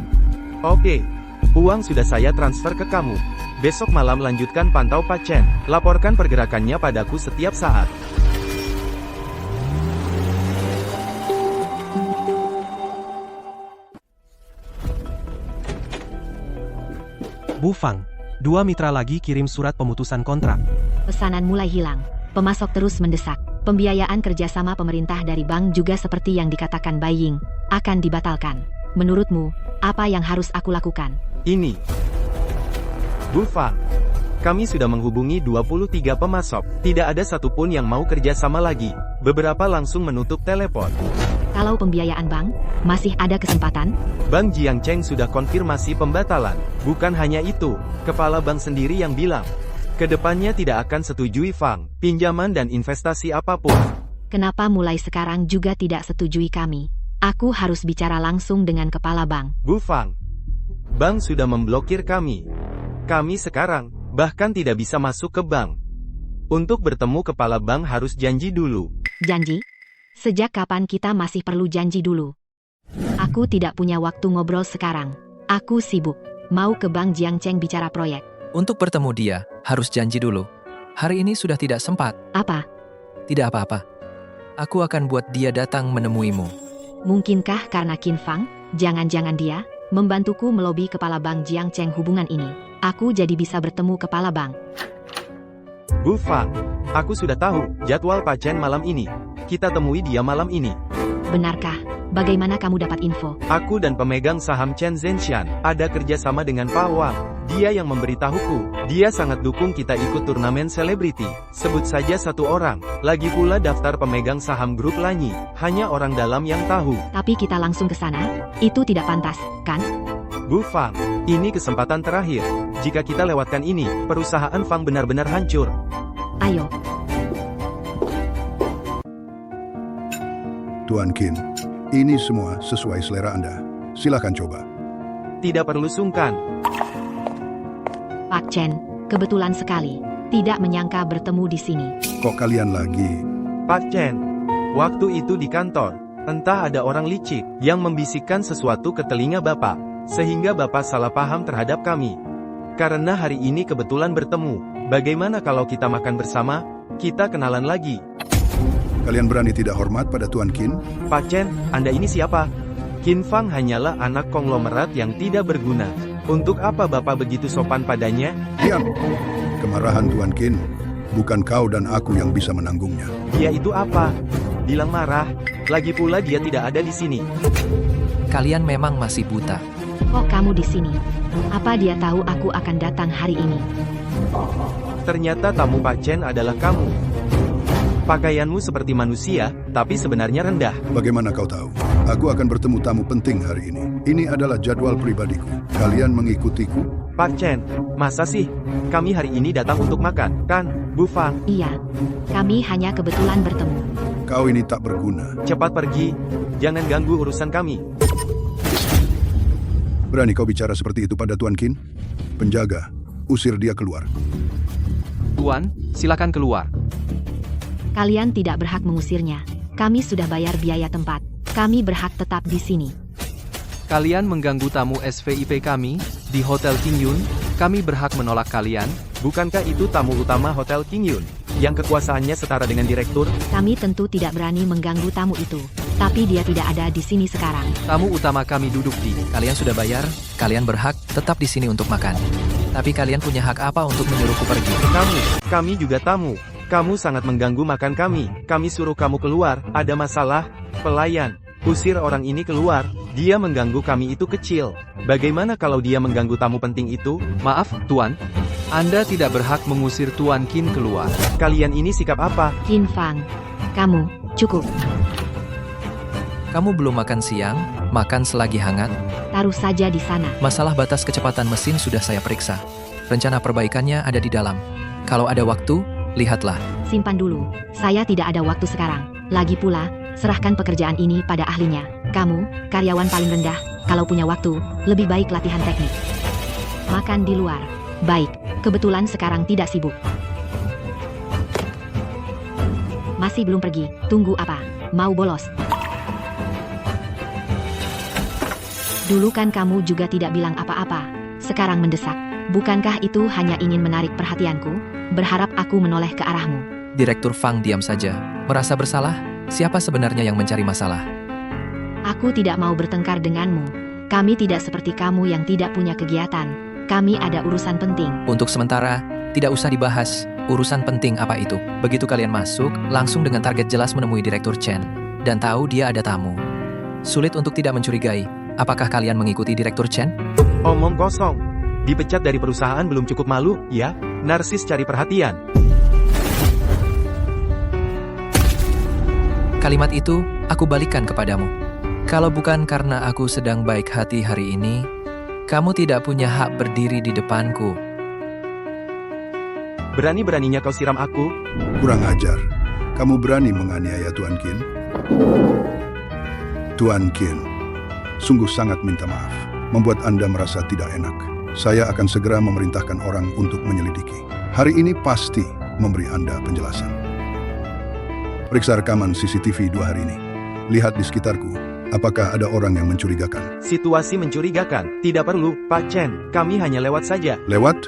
Oke. Uang sudah saya transfer ke kamu. Besok malam lanjutkan pantau Pak Chen. Laporkan pergerakannya padaku setiap saat. Bu Fang, 2 mitra lagi kirim surat pemutusan kontrak. Pesanan mulai hilang. Pemasok terus mendesak. Pembiayaan kerjasama pemerintah dari bank juga seperti yang dikatakan Bai Ying, akan dibatalkan. Menurutmu, apa yang harus aku lakukan? Ini. Bu Fang, kami sudah menghubungi 23 pemasok. Tidak ada satupun yang mau kerjasama lagi. Beberapa langsung menutup telepon. Kalau pembiayaan bank, masih ada kesempatan? Bank Jiangcheng sudah konfirmasi pembatalan. Bukan hanya itu, kepala bank sendiri yang bilang, kedepannya tidak akan setujui Fang, pinjaman dan investasi apapun. Kenapa mulai sekarang juga tidak setujui kami? Aku harus bicara langsung dengan kepala bank. Bu Fang, bank sudah memblokir kami. Kami sekarang, bahkan tidak bisa masuk ke bank. Untuk bertemu kepala bank harus janji dulu. Janji? Sejak kapan kita masih perlu janji dulu? Aku tidak punya waktu ngobrol sekarang. Aku sibuk. Mau ke bank Jiangcheng bicara proyek. Untuk bertemu dia, harus janji dulu. Hari ini sudah tidak sempat. Apa? Tidak apa-apa. Aku akan buat dia datang menemuimu. Mungkinkah karena Qin Fang, jangan-jangan dia, membantuku melobi kepala bank Jiangcheng hubungan ini. Aku jadi bisa bertemu kepala bank. Bu Fang, aku sudah tahu jadwal Pak Chen malam ini. Kita temui dia malam ini. Benarkah? Bagaimana kamu dapat info? Aku dan pemegang saham Chen Zenshan ada kerjasama dengan Pak Wang. Dia yang memberitahuku. Dia sangat dukung kita ikut turnamen selebriti. Sebut saja satu orang. Lagi pula daftar pemegang saham grup Lanyi. Hanya orang dalam yang tahu. Tapi kita langsung ke sana? Itu tidak pantas, kan? Bu Fang, ini kesempatan terakhir. Jika kita lewatkan ini, perusahaan Fang benar-benar hancur. Ayo. Tuan Qin, ini semua sesuai selera Anda. Silakan coba. Tidak perlu sungkan. Pak Chen, kebetulan sekali. Tidak menyangka bertemu di sini. Kok kalian lagi? Pak Chen, waktu itu di kantor, entah ada orang licik yang membisikkan sesuatu ke telinga Bapak, sehingga Bapak salah paham terhadap kami. Karena hari ini kebetulan bertemu, bagaimana kalau kita makan bersama? Kita kenalan lagi. Kalian berani tidak hormat pada Tuan Qin? Pak Chen, Anda ini siapa? Qin Fang hanyalah anak konglomerat yang tidak berguna. Untuk apa Bapak begitu sopan padanya? Diam! Kemarahan Tuan Qin, bukan kau dan aku yang bisa menanggungnya. Dia itu apa? Bilang marah. Lagi pula dia tidak ada di sini. Kalian memang masih buta. Kok kamu di sini? Apa dia tahu aku akan datang hari ini? Ternyata tamu Pak Chen adalah kamu. Pakaianmu seperti manusia, tapi sebenarnya rendah. Bagaimana kau tahu? Aku akan bertemu tamu penting hari ini. Ini adalah jadwal pribadiku. Kalian mengikutiku? Pak Chen, masa sih? Kami hari ini datang untuk makan, kan, Bu Fang? Iya. Kami hanya kebetulan bertemu. Kau ini tak berguna. Cepat pergi. Jangan ganggu urusan kami. Berani kau bicara seperti itu pada Tuan Qin? Penjaga, usir dia keluar. Tuan, silakan keluar. Kalian tidak berhak mengusirnya. Kami sudah bayar biaya tempat. Kami berhak tetap di sini. Kalian mengganggu tamu SVIP kami di Hotel King Yun. Kami berhak menolak kalian. Bukankah itu tamu utama Hotel King Yun, yang kekuasaannya setara dengan direktur? Kami tentu tidak berani mengganggu tamu itu. Tapi dia tidak ada di sini sekarang. Tamu utama kami duduk di. Kalian sudah bayar. Kalian berhak tetap di sini untuk makan. Tapi kalian punya hak apa untuk menyuruhku pergi? Kami juga tamu. Kamu sangat mengganggu makan kami. Kami suruh kamu keluar. Ada masalah? Pelayan, usir orang ini keluar. Dia mengganggu kami itu kecil. Bagaimana kalau dia mengganggu tamu penting itu? Maaf, Tuan. Anda tidak berhak mengusir Tuan Qin keluar. Kalian ini sikap apa? Qin Fang, kamu, cukup. Kamu belum makan siang? Makan selagi hangat? Taruh saja di sana. Masalah batas kecepatan mesin sudah saya periksa. Rencana perbaikannya ada di dalam. Kalau ada waktu, lihatlah. Simpan dulu. Saya tidak ada waktu sekarang. Lagi pula, serahkan pekerjaan ini pada ahlinya. Kamu, karyawan paling rendah. Kalau punya waktu, lebih baik latihan teknik. Makan di luar. Baik, kebetulan sekarang tidak sibuk. Masih belum pergi. Tunggu apa? Mau bolos? Dulu kan kamu juga tidak bilang apa-apa. Sekarang mendesak. Bukankah itu hanya ingin menarik perhatianku? Berharap aku menoleh ke arahmu. Direktur Fang diam saja. Merasa bersalah? Siapa sebenarnya yang mencari masalah? Aku tidak mau bertengkar denganmu. Kami tidak seperti kamu yang tidak punya kegiatan. Kami ada urusan penting. Untuk sementara, tidak usah dibahas. Urusan penting apa itu? Begitu kalian masuk, langsung dengan target jelas menemui Direktur Chen. Dan tahu dia ada tamu. Sulit untuk tidak mencurigai. Apakah kalian mengikuti Direktur Chen? Omong kosong. Dipecat dari perusahaan belum cukup malu, ya? Narsis cari perhatian. Kalimat itu, aku balikan kepadamu. Kalau bukan karena aku sedang baik hati hari ini, kamu tidak punya hak berdiri di depanku. Berani-beraninya kau siram aku? Kurang ajar. Kamu berani menganiaya Tuan Qin? Tuan Qin, sungguh sangat minta maaf. Membuat Anda merasa tidak enak. Saya akan segera memerintahkan orang untuk menyelidiki. Hari ini pasti memberi Anda penjelasan. Periksa rekaman CCTV 2 hari ini. Lihat di sekitarku, apakah ada orang yang mencurigakan. Situasi mencurigakan. Tidak perlu, Pak Chen. Kami hanya lewat saja. Lewat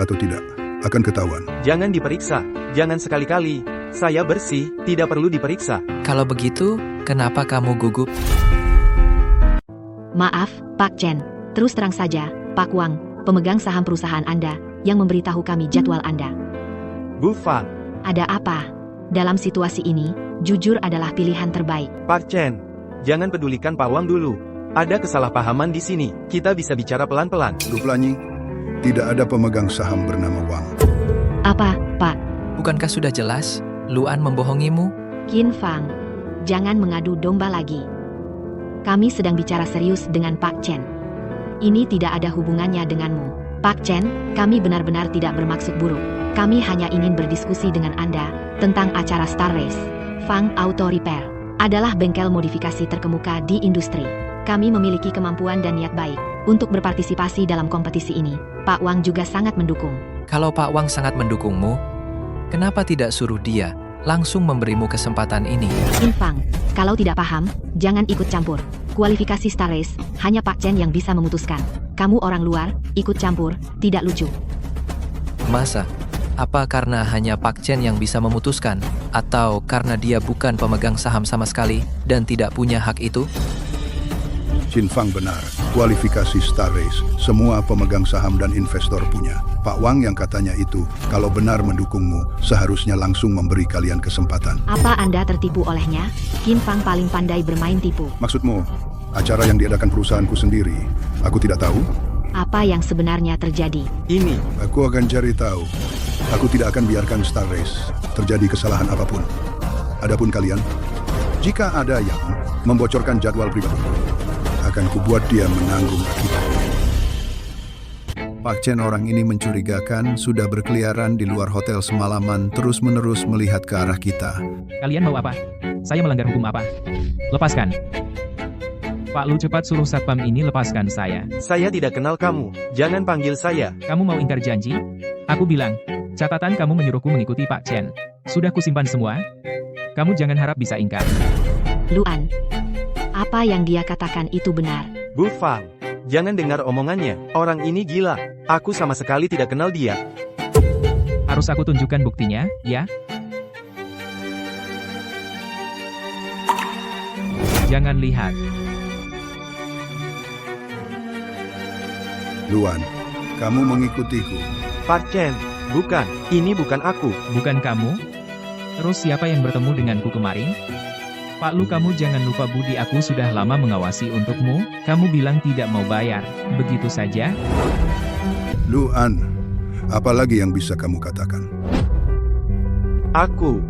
atau tidak, akan ketahuan. Jangan diperiksa. Jangan sekali-kali. Saya bersih, tidak perlu diperiksa. Kalau begitu, kenapa kamu gugup? Maaf, Pak Chen. Terus terang saja, Pak Wang, pemegang saham perusahaan Anda, yang memberitahu kami jadwal Anda. Bu Fang. Ada apa? Dalam situasi ini, jujur adalah pilihan terbaik. Pak Chen, jangan pedulikan Pak Wang dulu. Ada kesalahpahaman di sini. Kita bisa bicara pelan-pelan. Duplanyi, tidak ada pemegang saham bernama Wang. Apa, Pak? Bukankah sudah jelas? Luan membohongimu? Qin Fang, jangan mengadu domba lagi. Kami sedang bicara serius dengan Pak Chen. Ini tidak ada hubungannya denganmu. Pak Chen, kami benar-benar tidak bermaksud buruk. Kami hanya ingin berdiskusi dengan Anda tentang acara Star Race. Fang Auto Repair adalah bengkel modifikasi terkemuka di industri. Kami memiliki kemampuan dan niat baik untuk berpartisipasi dalam kompetisi ini. Pak Wang juga sangat mendukung. Kalau Pak Wang sangat mendukungmu, kenapa tidak suruh dia langsung memberimu kesempatan ini? Infang, kalau tidak paham, jangan ikut campur. Kualifikasi Star Race, hanya Pak Chen yang bisa memutuskan. Kamu orang luar, ikut campur, tidak lucu. Masa? Apa karena hanya Pak Chen yang bisa memutuskan? Atau karena dia bukan pemegang saham sama sekali dan tidak punya hak itu? Qin Fang benar. Kualifikasi Star Race, semua pemegang saham dan investor punya. Pak Wang yang katanya itu, kalau benar mendukungmu, seharusnya langsung memberi kalian kesempatan. Apa Anda tertipu olehnya? Qin Fang paling pandai bermain tipu. Maksudmu, acara yang diadakan perusahaanku sendiri, aku tidak tahu? Apa yang sebenarnya terjadi? Ini, Aku akan cari tahu. Aku tidak akan biarkan Star Race terjadi kesalahan apapun. Adapun kalian, jika ada yang membocorkan jadwal pribadi, akan kubuat dia menanggung akibat. Pak Chen orang ini mencurigakan, sudah berkeliaran di luar hotel semalaman, terus-menerus melihat ke arah kita. Kalian mau apa? Saya melanggar hukum apa? Lepaskan. Pak Lu, cepat suruh satpam ini lepaskan saya. saya tidak kenal kamu. Jangan panggil saya. Kamu mau ingkar janji? Aku bilang, catatan kamu menyuruhku mengikuti Pak Chen. Sudah kusimpan semua. Kamu jangan harap bisa ingkar. Luan, apa yang dia katakan itu benar. Bu Fang, jangan dengar omongannya. Orang ini gila. Aku sama sekali tidak kenal dia. Harus aku tunjukkan buktinya, ya? Jangan lihat. Luan, kamu mengikutiku. Pak Chen, bukan. Ini bukan aku. Bukan kamu? Terus siapa yang bertemu denganku kemarin? Pak Lu, kamu jangan lupa budi aku sudah lama mengawasi untukmu. Kamu bilang tidak mau bayar. Begitu saja? Luan, apa lagi yang bisa kamu katakan? Aku.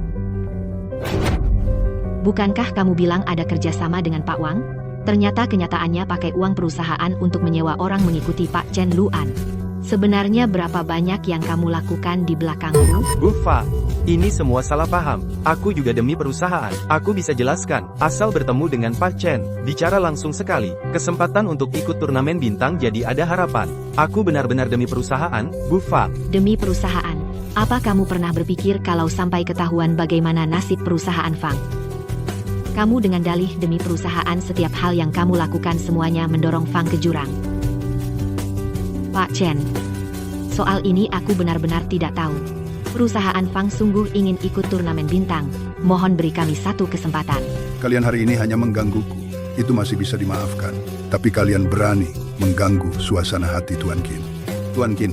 Bukankah kamu bilang ada kerjasama dengan Pak Wang? Ternyata kenyataannya pakai uang perusahaan untuk menyewa orang mengikuti Pak Chen Luan. Sebenarnya berapa banyak yang kamu lakukan di belakangku? Bu Fang, ini semua salah paham. Aku juga demi perusahaan. Aku bisa jelaskan. Asal bertemu dengan Pak Chen, bicara langsung sekali. Kesempatan untuk ikut turnamen bintang jadi ada harapan. Aku benar-benar demi perusahaan, Bu Fang. Demi perusahaan. Apa kamu pernah berpikir kalau sampai ketahuan bagaimana nasib perusahaan Fang? Kamu dengan dalih demi perusahaan, setiap hal yang kamu lakukan semuanya mendorong Fang ke jurang. Pak Chen, soal ini aku benar-benar tidak tahu. Perusahaan Fang sungguh ingin ikut turnamen bintang. Mohon beri kami satu kesempatan. Kalian hari ini hanya menggangguku. Itu masih bisa dimaafkan. Tapi kalian berani mengganggu suasana hati Tuan Qin. Tuan Qin,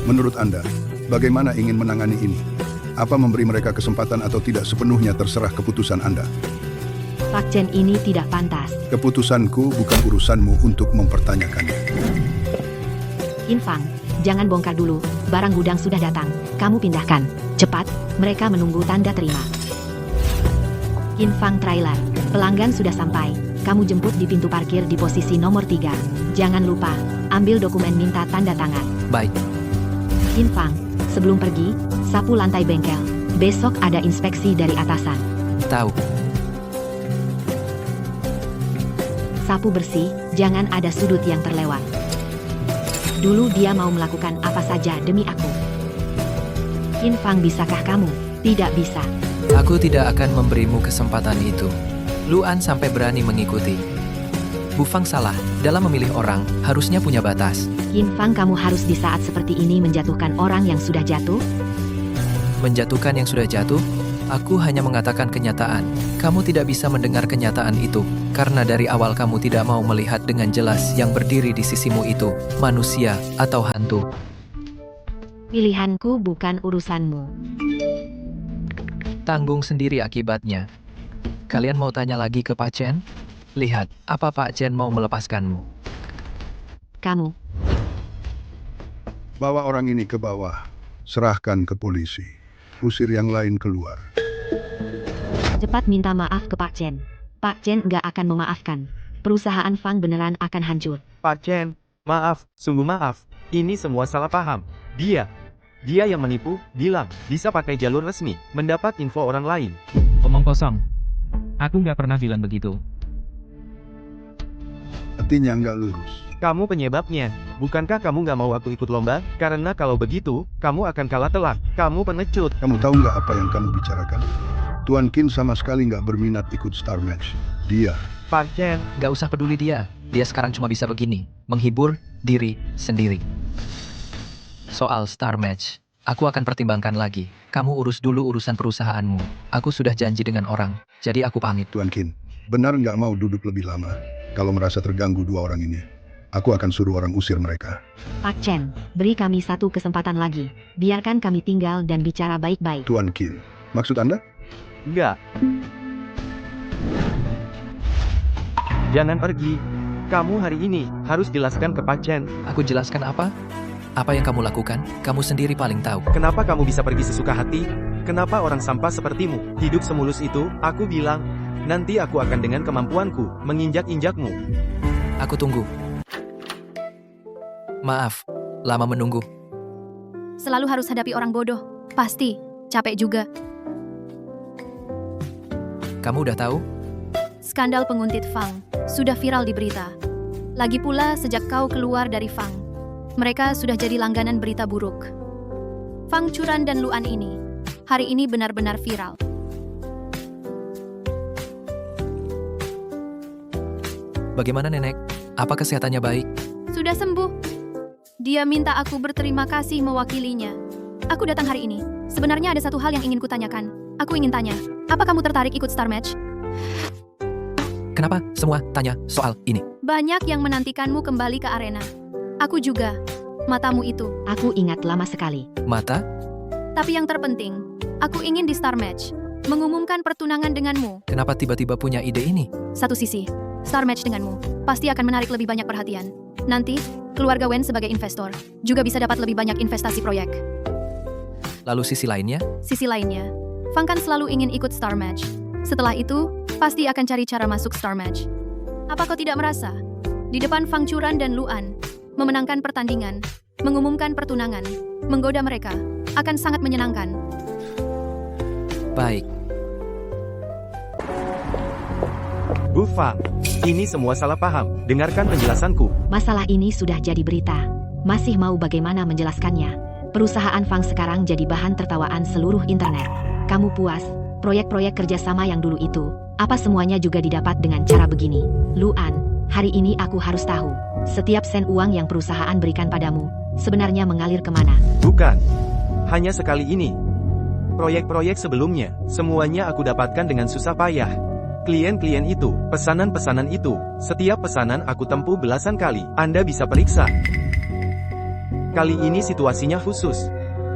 menurut Anda, bagaimana ingin menangani ini? Apa memberi mereka kesempatan atau tidak sepenuhnya terserah keputusan Anda. Pak Chen ini tidak pantas. Keputusanku bukan urusanmu untuk mempertanyakannya. Qin Fang, jangan bongkar dulu. Barang gudang sudah datang. Kamu pindahkan. Cepat, mereka menunggu tanda terima. Qin Fang trailer. Pelanggan sudah sampai. Kamu jemput di pintu parkir di posisi nomor 3. Jangan lupa, ambil dokumen minta tanda tangan. Baik. Qin Fang, sebelum pergi, sapu lantai bengkel. Besok ada inspeksi dari atasan. Tahu. Sapu bersih, jangan ada sudut yang terlewat. Dulu dia mau melakukan apa saja demi aku. Qin Fang, bisakah kamu? Tidak bisa. Aku tidak akan memberimu kesempatan itu. Luan sampai berani mengikuti. Bu Fang salah, dalam memilih orang, harusnya punya batas. Qin Fang, kamu harus di saat seperti ini menjatuhkan orang yang sudah jatuh? Menjatuhkan yang sudah jatuh? Aku hanya mengatakan kenyataan. Kamu tidak bisa mendengar kenyataan itu, karena dari awal kamu tidak mau melihat dengan jelas yang berdiri di sisimu itu, manusia atau hantu. Pilihanku bukan urusanmu. Tanggung sendiri akibatnya. Kalian mau tanya lagi ke Pak Chen? Lihat, apa Pak Chen mau melepaskanmu? Kamu. Bawa orang ini ke bawah. Serahkan ke polisi. Usir yang lain keluar. Cepat minta maaf ke Pak Chen. Pak Chen nggak akan memaafkan. Perusahaan Fang beneran akan hancur. Pak Chen, maaf, sungguh maaf. Ini semua salah paham. Dia yang menipu, bilang, bisa pakai jalur resmi, mendapat info orang lain. Omong kosong. Aku nggak pernah bilang begitu. Hatinya nggak lurus. Kamu penyebabnya. Bukankah kamu nggak mau aku ikut lomba? Karena kalau begitu, kamu akan kalah telak. Kamu pengecut. Kamu tahu nggak apa yang kamu bicarakan? Tuan Qin sama sekali nggak berminat ikut Star Match. Dia, Pak Chen, Gak usah peduli dia. Dia sekarang cuma bisa begini, menghibur diri sendiri. Soal Star Match, aku akan pertimbangkan lagi. Kamu urus dulu urusan perusahaanmu. Aku sudah janji dengan orang, jadi aku pamit. Tuan Qin, benar nggak mau duduk lebih lama? Kalau merasa terganggu dua orang ini, aku akan suruh orang usir mereka. Pak Chen, beri kami satu kesempatan lagi. Biarkan kami tinggal dan bicara baik-baik. Tuan Qin, maksud Anda? enggak. Jangan pergi. Kamu hari ini harus jelaskan ke Pak Chen. Aku jelaskan apa? Apa yang kamu lakukan? Kamu sendiri paling tahu. Kenapa kamu bisa pergi sesuka hati? Kenapa orang sampah sepertimu hidup semulus itu? Aku bilang, nanti aku akan dengan kemampuanku menginjak-injakmu. Aku tunggu. Maaf, lama menunggu. Selalu harus hadapi orang bodoh. Pasti, capek juga. Kamu udah tahu? Skandal penguntit Fang sudah viral di berita. Lagi pula sejak kau keluar dari Fang, mereka sudah jadi langganan berita buruk. Fang Churan dan Luan ini, hari ini benar-benar viral. Bagaimana nenek? Apa kesehatannya baik? Sudah sembuh. Dia minta aku berterima kasih mewakilinya. Aku datang hari ini. Sebenarnya ada satu hal yang ingin kutanyakan. Aku ingin tanya, apa kamu tertarik ikut Star Match? Kenapa semua tanya soal ini? Banyak yang menantikanmu kembali ke arena. Aku juga. Matamu itu. Aku ingat lama sekali. Mata? Tapi yang terpenting, aku ingin di Star Match mengumumkan pertunangan denganmu. Kenapa tiba-tiba punya ide ini? Satu sisi, Star Match denganmu pasti akan menarik lebih banyak perhatian. Nanti, keluarga Wen sebagai investor juga bisa dapat lebih banyak investasi proyek. Lalu sisi lainnya? Sisi lainnya, Fang kan selalu ingin ikut Star Match. Setelah itu, pasti akan cari cara masuk Star Match. Apa kau tidak merasa? Di depan Fang Churan dan Luan, memenangkan pertandingan, mengumumkan pertunangan, menggoda mereka, akan sangat menyenangkan. Baik. Bu Fang, ini semua salah paham. Dengarkan penjelasanku. Masalah ini sudah jadi berita. Masih mau bagaimana menjelaskannya? Perusahaan Fang sekarang jadi bahan tertawaan seluruh internet. Kamu puas? Proyek-proyek kerjasama yang dulu itu, apa semuanya juga didapat dengan cara begini? Luan, hari ini aku harus tahu, setiap sen uang yang perusahaan berikan padamu, sebenarnya mengalir kemana? Bukan. Hanya sekali ini. Proyek-proyek sebelumnya, semuanya aku dapatkan dengan susah payah. Klien-klien itu, pesanan-pesanan itu, setiap pesanan aku tempuh belasan kali. Anda bisa periksa. Kali ini situasinya khusus.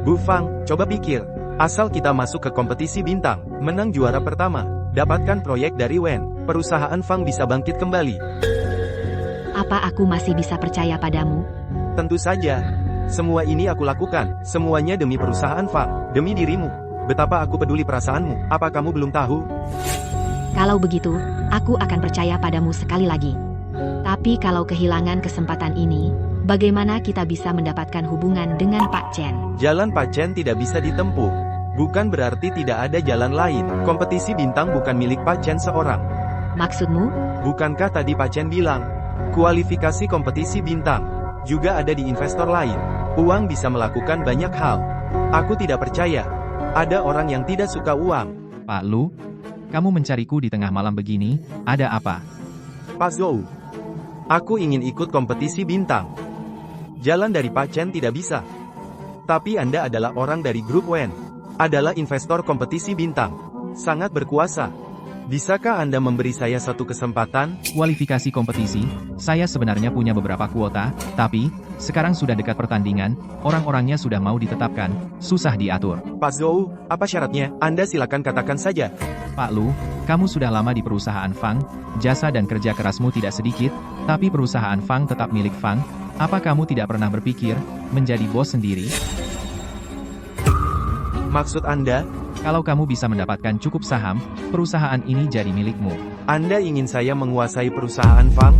Bu Fang, coba pikir. Asal kita masuk ke kompetisi bintang, menang juara pertama, dapatkan proyek dari Wen, perusahaan Fang bisa bangkit kembali. Apa aku masih bisa percaya padamu? Tentu saja. Semua ini aku lakukan, semuanya demi perusahaan Fang, demi dirimu. Betapa aku peduli perasaanmu, apa kamu belum tahu? Kalau begitu, aku akan percaya padamu sekali lagi. Tapi kalau kehilangan kesempatan ini, bagaimana kita bisa mendapatkan hubungan dengan Pak Chen? Jalan Pak Chen tidak bisa ditempuh. Bukan berarti tidak ada jalan lain. Kompetisi bintang bukan milik Pak Chen seorang. Maksudmu? Bukankah tadi Pak Chen bilang, kualifikasi kompetisi bintang juga ada di investor lain. Uang bisa melakukan banyak hal. Aku tidak percaya. Ada orang yang tidak suka uang. Pak Lu, kamu mencariku di tengah malam begini, ada apa? Pak Zhou, aku ingin ikut kompetisi bintang. Jalan dari Pak Chen tidak bisa. Tapi Anda adalah orang dari grup Wen. Adalah investor kompetisi bintang. Sangat berkuasa. Bisakah Anda memberi saya satu kesempatan? Kualifikasi kompetisi, saya sebenarnya punya beberapa kuota, tapi, sekarang sudah dekat pertandingan, orang-orangnya sudah mau ditetapkan, susah diatur. Pak Zhou, apa syaratnya? Anda silakan katakan saja. Pak Lu, kamu sudah lama di perusahaan Fang, jasa dan kerja kerasmu tidak sedikit, tapi perusahaan Fang tetap milik Fang. Apa kamu tidak pernah berpikir menjadi bos sendiri? Maksud Anda? Kalau kamu bisa mendapatkan cukup saham, perusahaan ini jadi milikmu. Anda ingin saya menguasai perusahaan Fang?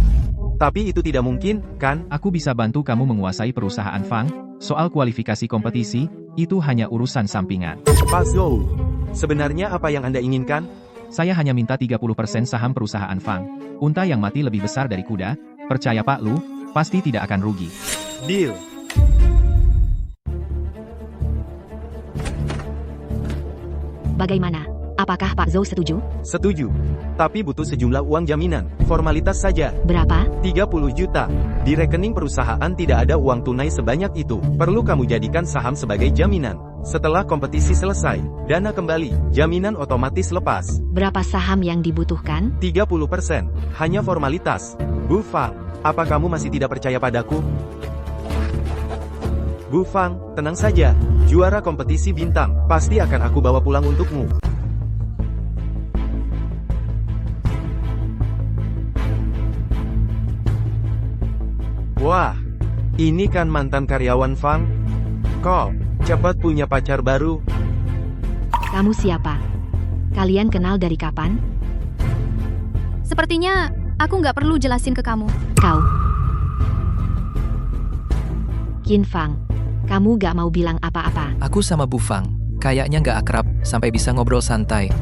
Tapi itu tidak mungkin, kan? Aku bisa bantu kamu menguasai perusahaan Fang. Soal kualifikasi kompetisi, itu hanya urusan sampingan. Pak Zhou, sebenarnya apa yang Anda inginkan? Saya hanya minta 30% saham perusahaan Fang. Unta yang mati lebih besar dari kuda, Percaya Pak Lu, pasti tidak akan rugi. Deal. Bagaimana? Apakah Pak Zhou setuju? Setuju. Tapi butuh sejumlah uang jaminan. Formalitas saja. Berapa? 30 juta. Di rekening perusahaan tidak ada uang tunai sebanyak itu. Perlu kamu jadikan saham sebagai jaminan. Setelah kompetisi selesai, dana kembali. Jaminan otomatis lepas. Berapa saham yang dibutuhkan? 30%. Hanya formalitas. Bu Fang, apa kamu masih tidak percaya padaku? Bu Fang, tenang saja. Juara kompetisi bintang, pasti akan aku bawa pulang untukmu. Wah, ini kan mantan karyawan Fang. Kok, cepat punya pacar baru? Kamu siapa? Kalian kenal dari kapan? Sepertinya aku nggak perlu jelasin ke kamu. Kau. Qin Fang. Kamu gak mau bilang apa-apa. Aku sama Bu Fang, kayaknya nggak akrab, sampai bisa ngobrol santai.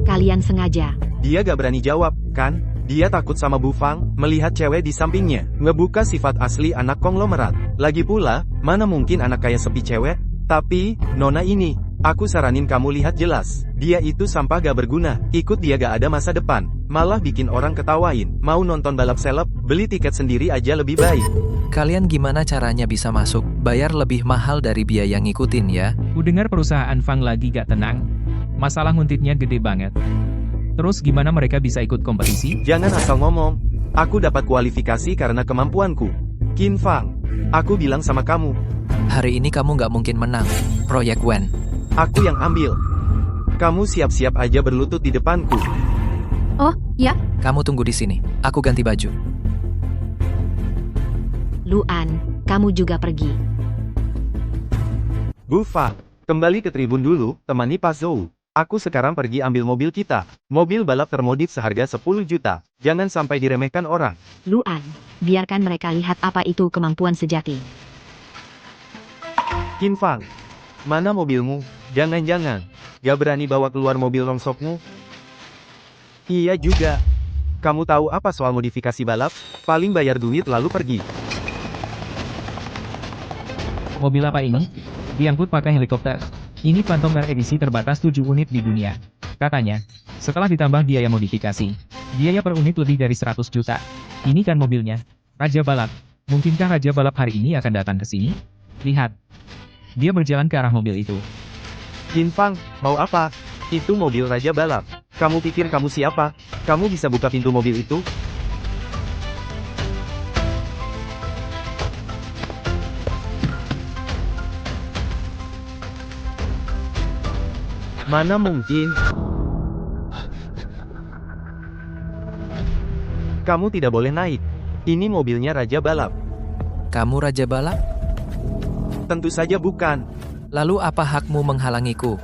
Kalian sengaja. Dia gak berani jawab, kan? Dia takut sama Bu Fang, melihat cewek di sampingnya, ngebuka sifat asli anak konglomerat. Lagi pula, mana mungkin anak kaya sepi cewek? Tapi, Nona ini, aku saranin kamu lihat jelas. Dia itu sampah gak berguna, ikut dia gak ada masa depan. Malah bikin orang ketawain. Mau nonton balap seleb, beli tiket sendiri aja lebih baik. Kalian gimana caranya bisa masuk? Bayar lebih mahal dari biaya ngikutin ya? Ku dengar perusahaan Fang lagi gak tenang. Masalah nguntitnya gede banget. Terus gimana mereka bisa ikut kompetisi? Jangan asal ngomong. Aku dapat kualifikasi karena kemampuanku. Qin Fang, aku bilang sama kamu. Hari ini kamu nggak mungkin menang. Proyek Wen. Aku yang ambil. Kamu siap-siap aja berlutut di depanku. Oh, ya? Kamu tunggu di sini. Aku ganti baju. Luan, kamu juga pergi. Bu Fang, kembali ke tribun dulu, temani Pak Zhou. Aku sekarang pergi ambil mobil kita. Mobil balap termodif seharga 10 juta. Jangan sampai diremehkan orang. Luan, biarkan mereka lihat apa itu kemampuan sejati. Qin Fang, mana mobilmu? Jangan-jangan, gak berani bawa keluar mobil rongsokmu? Iya juga. Kamu tahu apa soal modifikasi balap? Paling bayar duit lalu pergi. Mobil apa ini? Diangkut pakai helikopter. Ini Phantom Air edisi terbatas 7 unit di dunia. Katanya, setelah ditambah biaya modifikasi, biaya per unit lebih dari 100 juta. Ini kan mobilnya. Raja Balap. Mungkinkah Raja Balap hari ini akan datang ke sini? Lihat. Dia berjalan ke arah mobil itu. Qin Fang, mau apa? Itu mobil Raja Balap. Kamu pikir kamu siapa? Kamu bisa buka pintu mobil itu? Mana mungkin? Kamu tidak boleh naik. Ini mobilnya Raja Balap. Kamu Raja Balap? Tentu saja bukan. Lalu apa hakmu menghalangiku?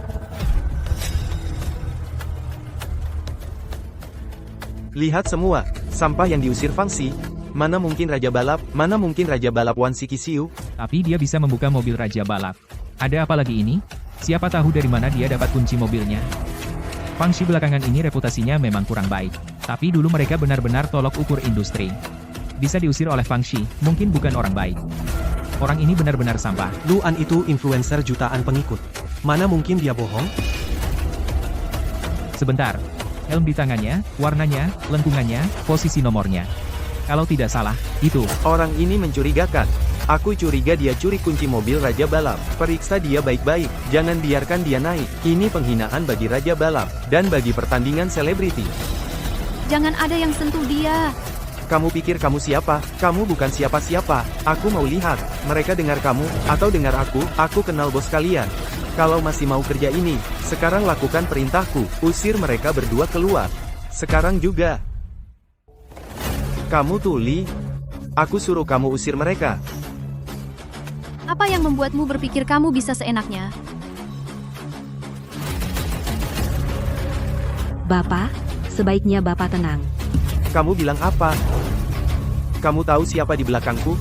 Lihat semua, sampah yang diusir Fangxi. Mana mungkin Raja Balap, mana mungkin Raja Balap Wan Sikisiu. Tapi dia bisa membuka mobil Raja Balap. Ada apa lagi ini? Siapa tahu dari mana dia dapat kunci mobilnya. Fangxi belakangan ini reputasinya memang kurang baik. Tapi dulu mereka benar-benar tolok ukur industri. Bisa diusir oleh Fangxi, mungkin bukan orang baik. Orang ini benar-benar sampah. Luan itu influencer jutaan pengikut. Mana mungkin dia bohong? Sebentar. Helm di tangannya, warnanya, lengkungannya, posisi nomornya. Kalau tidak salah, itu. Orang ini mencurigakan. Aku curiga dia curi kunci mobil Raja Balap. Periksa dia baik-baik. Jangan biarkan dia naik. Ini penghinaan bagi Raja Balap. Dan bagi pertandingan selebriti. Jangan ada yang sentuh dia. Kamu pikir kamu siapa? Kamu bukan siapa-siapa. Aku mau lihat. Mereka dengar kamu, atau dengar aku. Aku kenal bos kalian. Kalau masih mau kerja ini, sekarang lakukan perintahku. Usir mereka berdua keluar. Sekarang juga. Kamu tuli. Aku suruh kamu usir mereka. Apa yang membuatmu berpikir kamu bisa seenaknya? Bapak, sebaiknya Bapak tenang. Kamu bilang apa? Kamu tahu siapa di belakangku?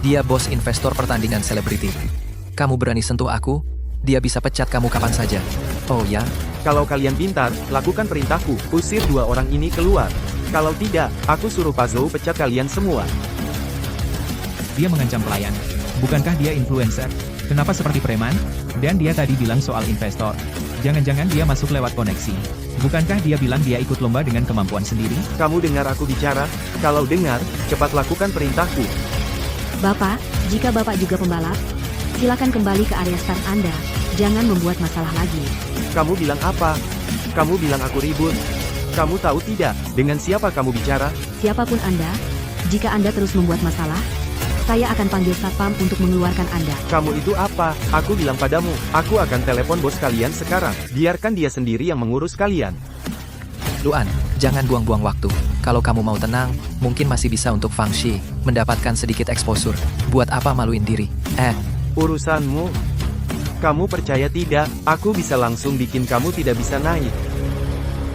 Dia bos investor pertandingan selebriti. Kamu berani sentuh aku? Dia bisa pecat kamu kapan saja. Oh ya? Kalau kalian pintar, lakukan perintahku. Usir dua orang ini keluar. Kalau tidak, aku suruh Pak Zhou pecat kalian semua. Dia mengancam pelayan. Bukankah dia influencer? Kenapa seperti preman? Dan dia tadi bilang soal investor. Jangan-jangan dia masuk lewat koneksi. Bukankah dia bilang dia ikut lomba dengan kemampuan sendiri? Kamu dengar aku bicara? Kalau dengar, cepat lakukan perintahku. Bapak, jika Bapak juga pembalap, silakan kembali ke area start Anda. Jangan membuat masalah lagi. Kamu bilang apa? Kamu bilang aku ribut. Kamu tahu tidak, dengan siapa kamu bicara? Siapapun Anda, jika Anda terus membuat masalah, saya akan panggil satpam untuk mengeluarkan Anda. Kamu itu apa? Aku bilang padamu, aku akan telepon bos kalian sekarang. Biarkan dia sendiri yang mengurus kalian. Luan, jangan buang-buang waktu. Kalau kamu mau tenang, mungkin masih bisa untuk Fang Shi mendapatkan sedikit eksposur. Buat apa maluin diri? Urusanmu. Kamu percaya tidak, aku bisa langsung bikin kamu tidak bisa naik.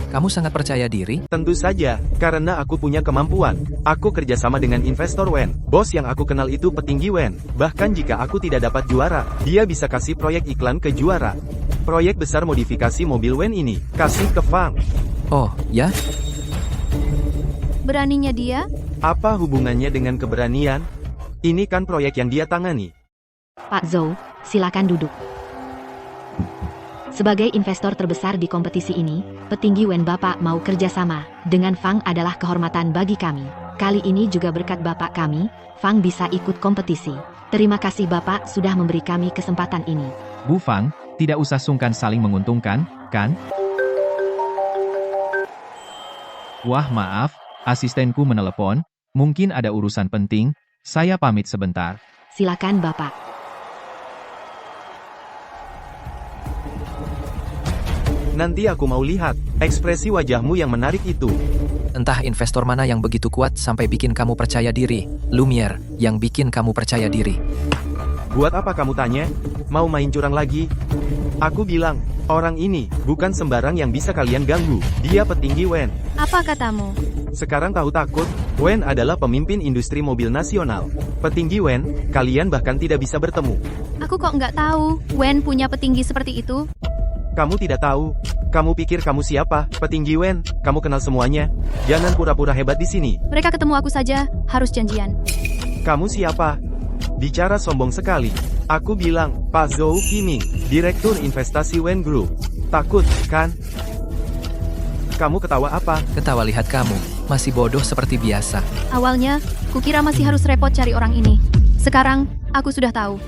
Kamu sangat percaya diri? Tentu saja, karena aku punya kemampuan. Aku kerjasama dengan investor Wen. Bos yang aku kenal itu petinggi Wen. Bahkan jika aku tidak dapat juara, dia bisa kasih proyek iklan ke juara. Proyek besar modifikasi mobil Wen ini, kasih ke Fang. Oh, ya? Beraninya dia? Apa hubungannya dengan keberanian? Ini kan proyek yang dia tangani. Pak Zhou, silakan duduk. Sebagai investor terbesar di kompetisi ini, petinggi Wen Bapak mau kerjasama dengan Fang adalah kehormatan bagi kami. Kali ini juga berkat Bapak kami, Fang bisa ikut kompetisi. Terima kasih Bapak sudah memberi kami kesempatan ini. Bu Fang, tidak usah sungkan saling menguntungkan, kan? Wah maaf, asistenku menelepon, mungkin ada urusan penting, saya pamit sebentar. Silakan Bapak. Nanti aku mau lihat ekspresi wajahmu yang menarik itu. Entah investor mana yang begitu kuat sampai bikin kamu percaya diri. Lumiere, yang bikin kamu percaya diri. Buat apa kamu tanya? Mau main curang lagi? Aku bilang, orang ini bukan sembarang yang bisa kalian ganggu. Dia petinggi Wen. Apa katamu? Sekarang tahu takut? Wen adalah pemimpin industri mobil nasional. Petinggi Wen, kalian bahkan tidak bisa bertemu. Aku kok nggak tahu, Wen punya petinggi seperti itu? Kamu tidak tahu. Kamu pikir kamu siapa? Petinggi Wen, kamu kenal semuanya. Jangan pura-pura hebat di sini. Mereka ketemu aku saja, harus janjian. Kamu siapa? Bicara sombong sekali. Aku bilang, Pak Zhou Qiming, Direktur Investasi Wen Group. Takut, kan? Kamu ketawa apa? Ketawa lihat kamu, masih bodoh seperti biasa. Awalnya, kukira masih harus repot cari orang ini. Sekarang, aku sudah tahu.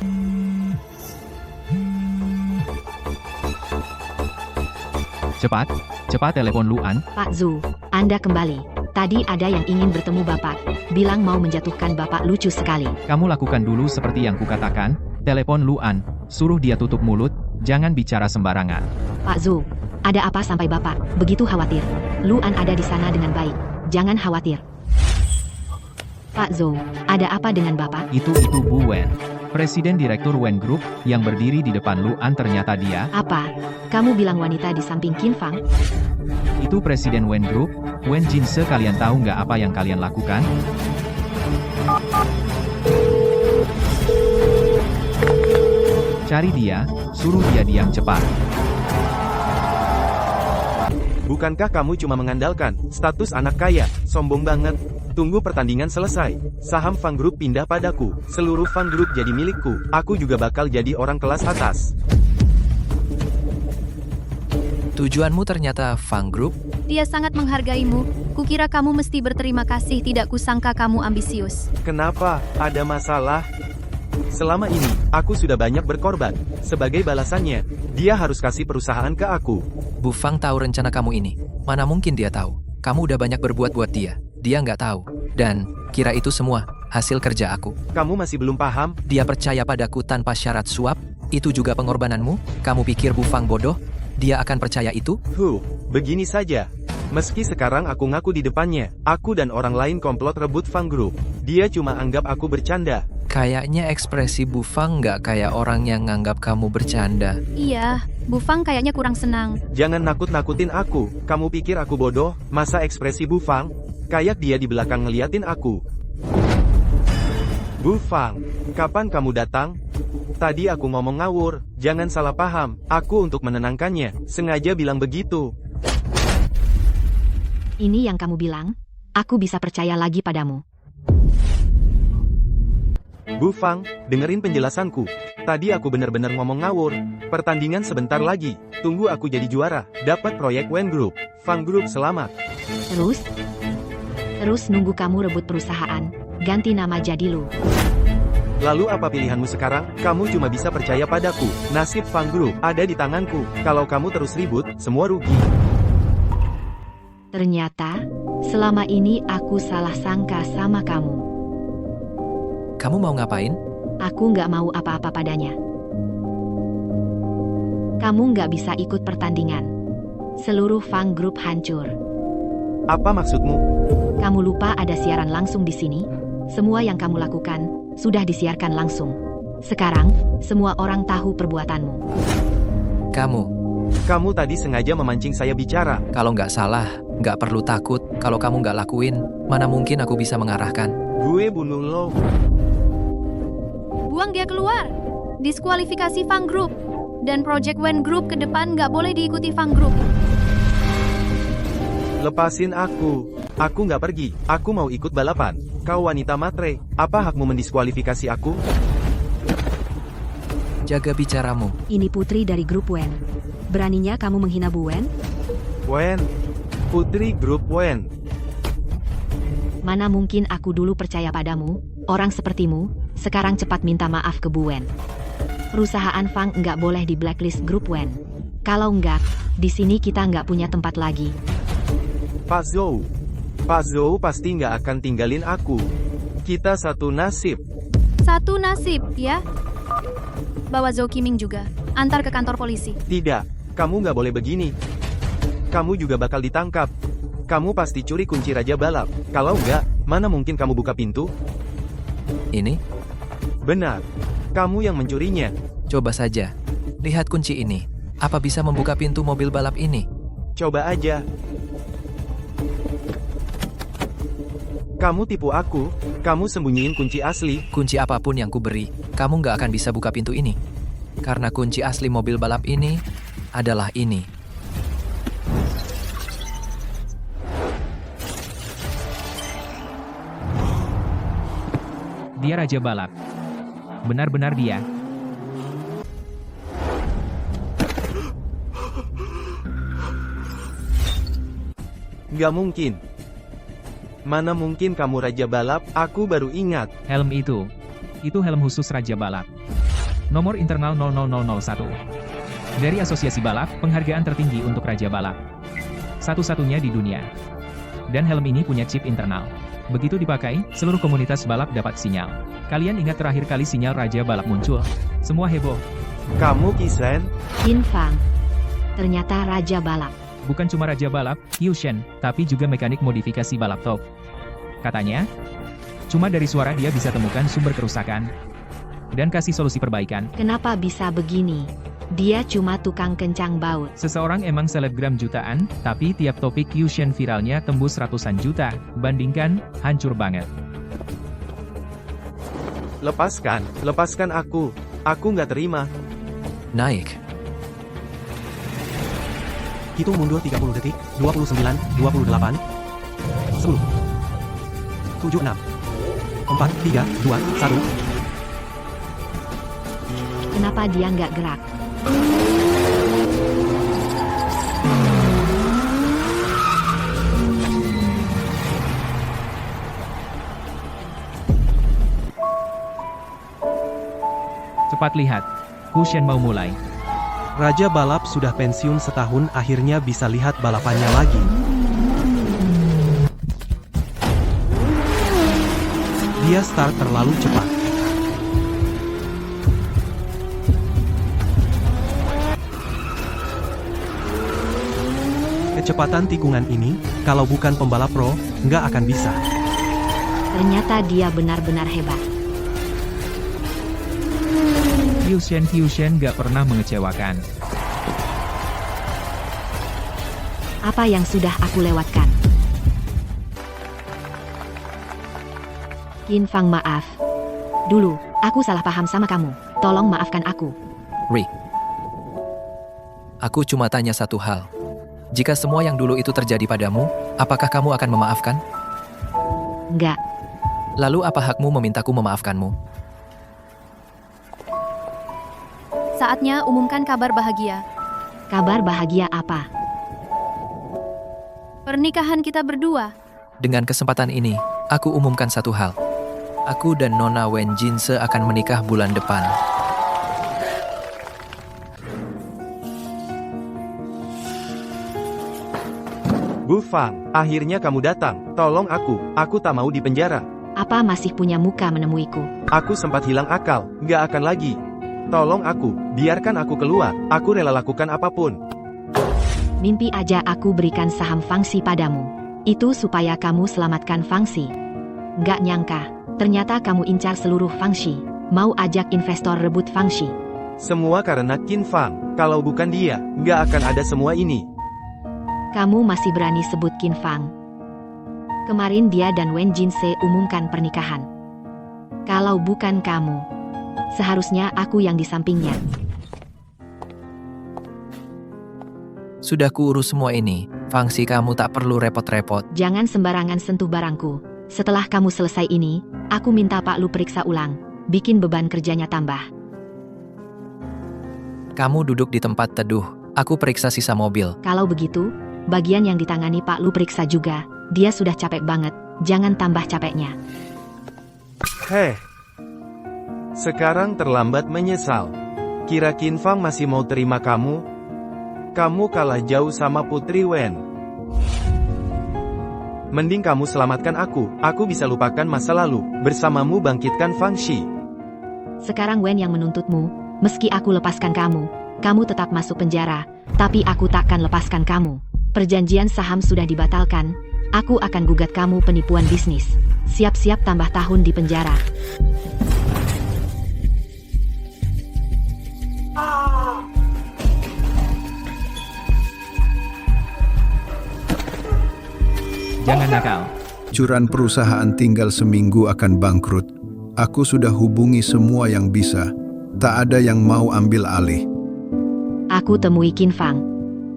Cepat telepon Luan. Pak Zhou, Anda kembali. Tadi ada yang ingin bertemu Bapak. Bilang mau menjatuhkan Bapak lucu sekali. Kamu lakukan dulu seperti yang kukatakan. Telepon Luan, suruh dia tutup mulut, jangan bicara sembarangan. Pak Zhou, ada apa sampai Bapak begitu khawatir? Luan ada di sana dengan baik. Jangan khawatir. Pak Zhou, ada apa dengan Bapak? Itu Bu Wen. Presiden Direktur Wen Group, yang berdiri di depan Luan ternyata dia. Apa? Kamu bilang wanita di samping Qin Fang? Itu Presiden Wen Group, Wen Jinse. Kalian tahu nggak apa yang kalian lakukan? Cari dia, suruh dia diam cepat. Bukankah kamu cuma mengandalkan status anak kaya? Sombong banget. Tunggu pertandingan selesai. Saham Fang Group pindah padaku. Seluruh Fang Group jadi milikku. Aku juga bakal jadi orang kelas atas. Tujuanmu ternyata Fang Group? Dia sangat menghargaimu. Kukira kamu mesti berterima kasih, tidak kusangka kamu ambisius. Kenapa? Ada masalah? Selama ini, aku sudah banyak berkorban. Sebagai balasannya, dia harus kasih perusahaan ke aku. Bu Fang tahu rencana kamu ini. Mana mungkin dia tahu? Kamu udah banyak berbuat buat dia. Dia nggak tahu. Dan, kira itu semua hasil kerja aku. Kamu masih belum paham? Dia percaya padaku tanpa syarat suap? Itu juga pengorbananmu? Kamu pikir Bu Fang bodoh? Dia akan percaya itu? Begini saja. Meski sekarang aku ngaku di depannya, aku dan orang lain komplot rebut Fang Group. Dia cuma anggap aku bercanda. Kayaknya ekspresi Bu Fang nggak kayak orang yang nganggap kamu bercanda. Iya, Bu Fang kayaknya kurang senang. Jangan nakut-nakutin aku. Kamu pikir aku bodoh? Masa ekspresi Bu Fang? Kayak dia di belakang ngeliatin aku. Bu Fang, kapan kamu datang? Tadi aku ngomong ngawur. Jangan salah paham. Aku untuk menenangkannya, sengaja bilang begitu. Ini yang kamu bilang? aku bisa percaya lagi padamu. Bu Fang, dengerin penjelasanku. Tadi aku benar-benar ngomong ngawur. Pertandingan sebentar lagi. Tunggu aku jadi juara. Dapat proyek Wen Group. Fang Group selamat. Terus nunggu kamu rebut perusahaan. Ganti nama jadi Lu. Lalu apa pilihanmu sekarang? Kamu cuma bisa percaya padaku. Nasib Fang Group ada di tanganku. Kalau kamu terus ribut, semua rugi. Ternyata, selama ini aku salah sangka sama kamu. Kamu mau ngapain? Aku nggak mau apa-apa padanya. Kamu nggak bisa ikut pertandingan. Seluruh Fang Group hancur. Apa maksudmu? Kamu lupa ada siaran langsung di sini? Semua yang kamu lakukan, sudah disiarkan langsung. Sekarang, semua orang tahu perbuatanmu. Kamu tadi sengaja memancing saya bicara. kalau nggak salah, nggak perlu takut. Kalau kamu nggak lakuin, mana mungkin aku bisa mengarahkan. Gue bunuh lo. Buang dia keluar. Diskualifikasi Fang Group. Dan Project Wen Group ke depan nggak boleh diikuti Fang Group. Lepasin aku. Aku nggak pergi. Aku mau ikut balapan. Kau wanita matre. Apa hakmu mendiskualifikasi aku? Jaga bicaramu. Ini putri dari grup Wen. Beraninya kamu menghina Bu Wen? Wen. Putri grup Wen. Mana mungkin aku dulu percaya padamu, orang sepertimu, sekarang cepat minta maaf ke Bu Wen. Perusahaan Fang nggak boleh di blacklist grup Wen. Kalau nggak, di sini kita nggak punya tempat lagi. Pak Zhou pasti nggak akan tinggalin aku. Kita satu nasib. Satu nasib, ya? Bawa Zhou Qiming juga. Antar ke kantor polisi. Tidak, kamu nggak boleh begini. Kamu juga bakal ditangkap. Kamu pasti curi kunci Raja Balap. Kalau nggak, mana mungkin kamu buka pintu? Ini, Benar, kamu yang mencurinya. coba saja. Lihat kunci ini. Apa bisa membuka pintu mobil balap ini? Coba aja. Kamu tipu aku, kamu sembunyiin kunci asli. Kunci apapun yang kuberi, kamu nggak akan bisa buka pintu ini. Karena kunci asli mobil balap ini adalah ini. Dia Raja Balap. Benar-benar dia. Nggak mungkin. Mana mungkin kamu Raja Balap, aku baru ingat. Helm itu helm khusus Raja Balap. Nomor internal 00001. Dari Asosiasi Balap, penghargaan tertinggi untuk Raja Balap. Satu-satunya di dunia. Dan helm ini punya chip internal. Begitu dipakai, seluruh komunitas balap dapat sinyal. Kalian ingat terakhir kali sinyal Raja Balap muncul? Semua heboh. Kamu Kisen? Qin Fang. Ternyata Raja Balap. Bukan cuma Raja Balap, Qiu Shen, tapi juga mekanik modifikasi balap top. Katanya, cuma dari suara dia bisa temukan sumber kerusakan dan kasih solusi perbaikan. Kenapa bisa begini? Dia cuma tukang kencang baut. Seseorang emang selebgram jutaan, tapi tiap topik Qiu Shen viralnya tembus ratusan juta. Bandingkan, hancur banget. Lepaskan aku. Aku nggak terima. Naik. Hitung mundur 30 detik, 29, 28, 10, 7, 6, 4, 3, 2, 1. Kenapa dia nggak gerak? Cepat lihat, Qiu Shen mau mulai. Raja Balap sudah pensiun setahun, akhirnya bisa lihat balapannya lagi. Dia start terlalu cepat. Kecepatan tikungan ini, kalau bukan pembalap pro, nggak akan bisa. Ternyata dia benar-benar hebat. Qiu Shen gak pernah mengecewakan. Apa yang sudah aku lewatkan? Qin Fang, maaf. Dulu, aku salah paham sama kamu. Tolong maafkan aku. Ri. Aku cuma tanya satu hal. Jika semua yang dulu itu terjadi padamu, apakah kamu akan memaafkan? Enggak, Lalu apa hakmu memintaku memaafkanmu? Saatnya umumkan kabar bahagia. kabar bahagia apa? Pernikahan kita berdua. Dengan kesempatan ini, aku umumkan satu hal. Aku dan Nona Wen Jinse akan menikah bulan depan. Bu Fang, akhirnya kamu datang. Tolong aku tak mau dipenjara. Apa masih punya muka menemuiku? Aku sempat hilang akal, nggak akan lagi. Tolong aku, biarkan aku keluar. Aku rela lakukan apapun. Mimpi aja aku berikan saham Fangxi padamu. Itu supaya kamu selamatkan Fangxi. Nggak nyangka, ternyata kamu incar seluruh Fangxi. Mau ajak investor rebut Fangxi. Semua karena Qin Fang. Kalau bukan dia, nggak akan ada semua ini. Kamu masih berani sebut Qin Fang. Kemarin dia dan Wen Jinse umumkan pernikahan. Kalau bukan kamu, seharusnya aku yang di sampingnya. Sudah kuurus semua ini. Fangxi, kamu tak perlu repot-repot. Jangan sembarangan sentuh barangku. Setelah kamu selesai ini, aku minta Pak Lu periksa ulang. Bikin beban kerjanya tambah. Kamu duduk di tempat teduh. Aku periksa sisa mobil. Kalau begitu, bagian yang ditangani Pak Lu periksa juga. Dia sudah capek banget. Jangan tambah capeknya. Heh. Sekarang terlambat menyesal. Kira Qin Fang masih mau terima kamu? Kamu kalah jauh sama Putri Wen. Mending kamu selamatkan aku. Aku bisa lupakan masa lalu. Bersamamu bangkitkan Fangxi. Sekarang Wen yang menuntutmu. Meski aku lepaskan kamu, kamu tetap masuk penjara. Tapi aku takkan lepaskan kamu. Perjanjian saham sudah dibatalkan. Aku akan gugat kamu penipuan bisnis. Siap-siap tambah tahun di penjara. Jangan nakal. Curan perusahaan tinggal seminggu akan bangkrut. Aku sudah hubungi semua yang bisa. Tak ada yang mau ambil alih. Aku temui Qin Fang.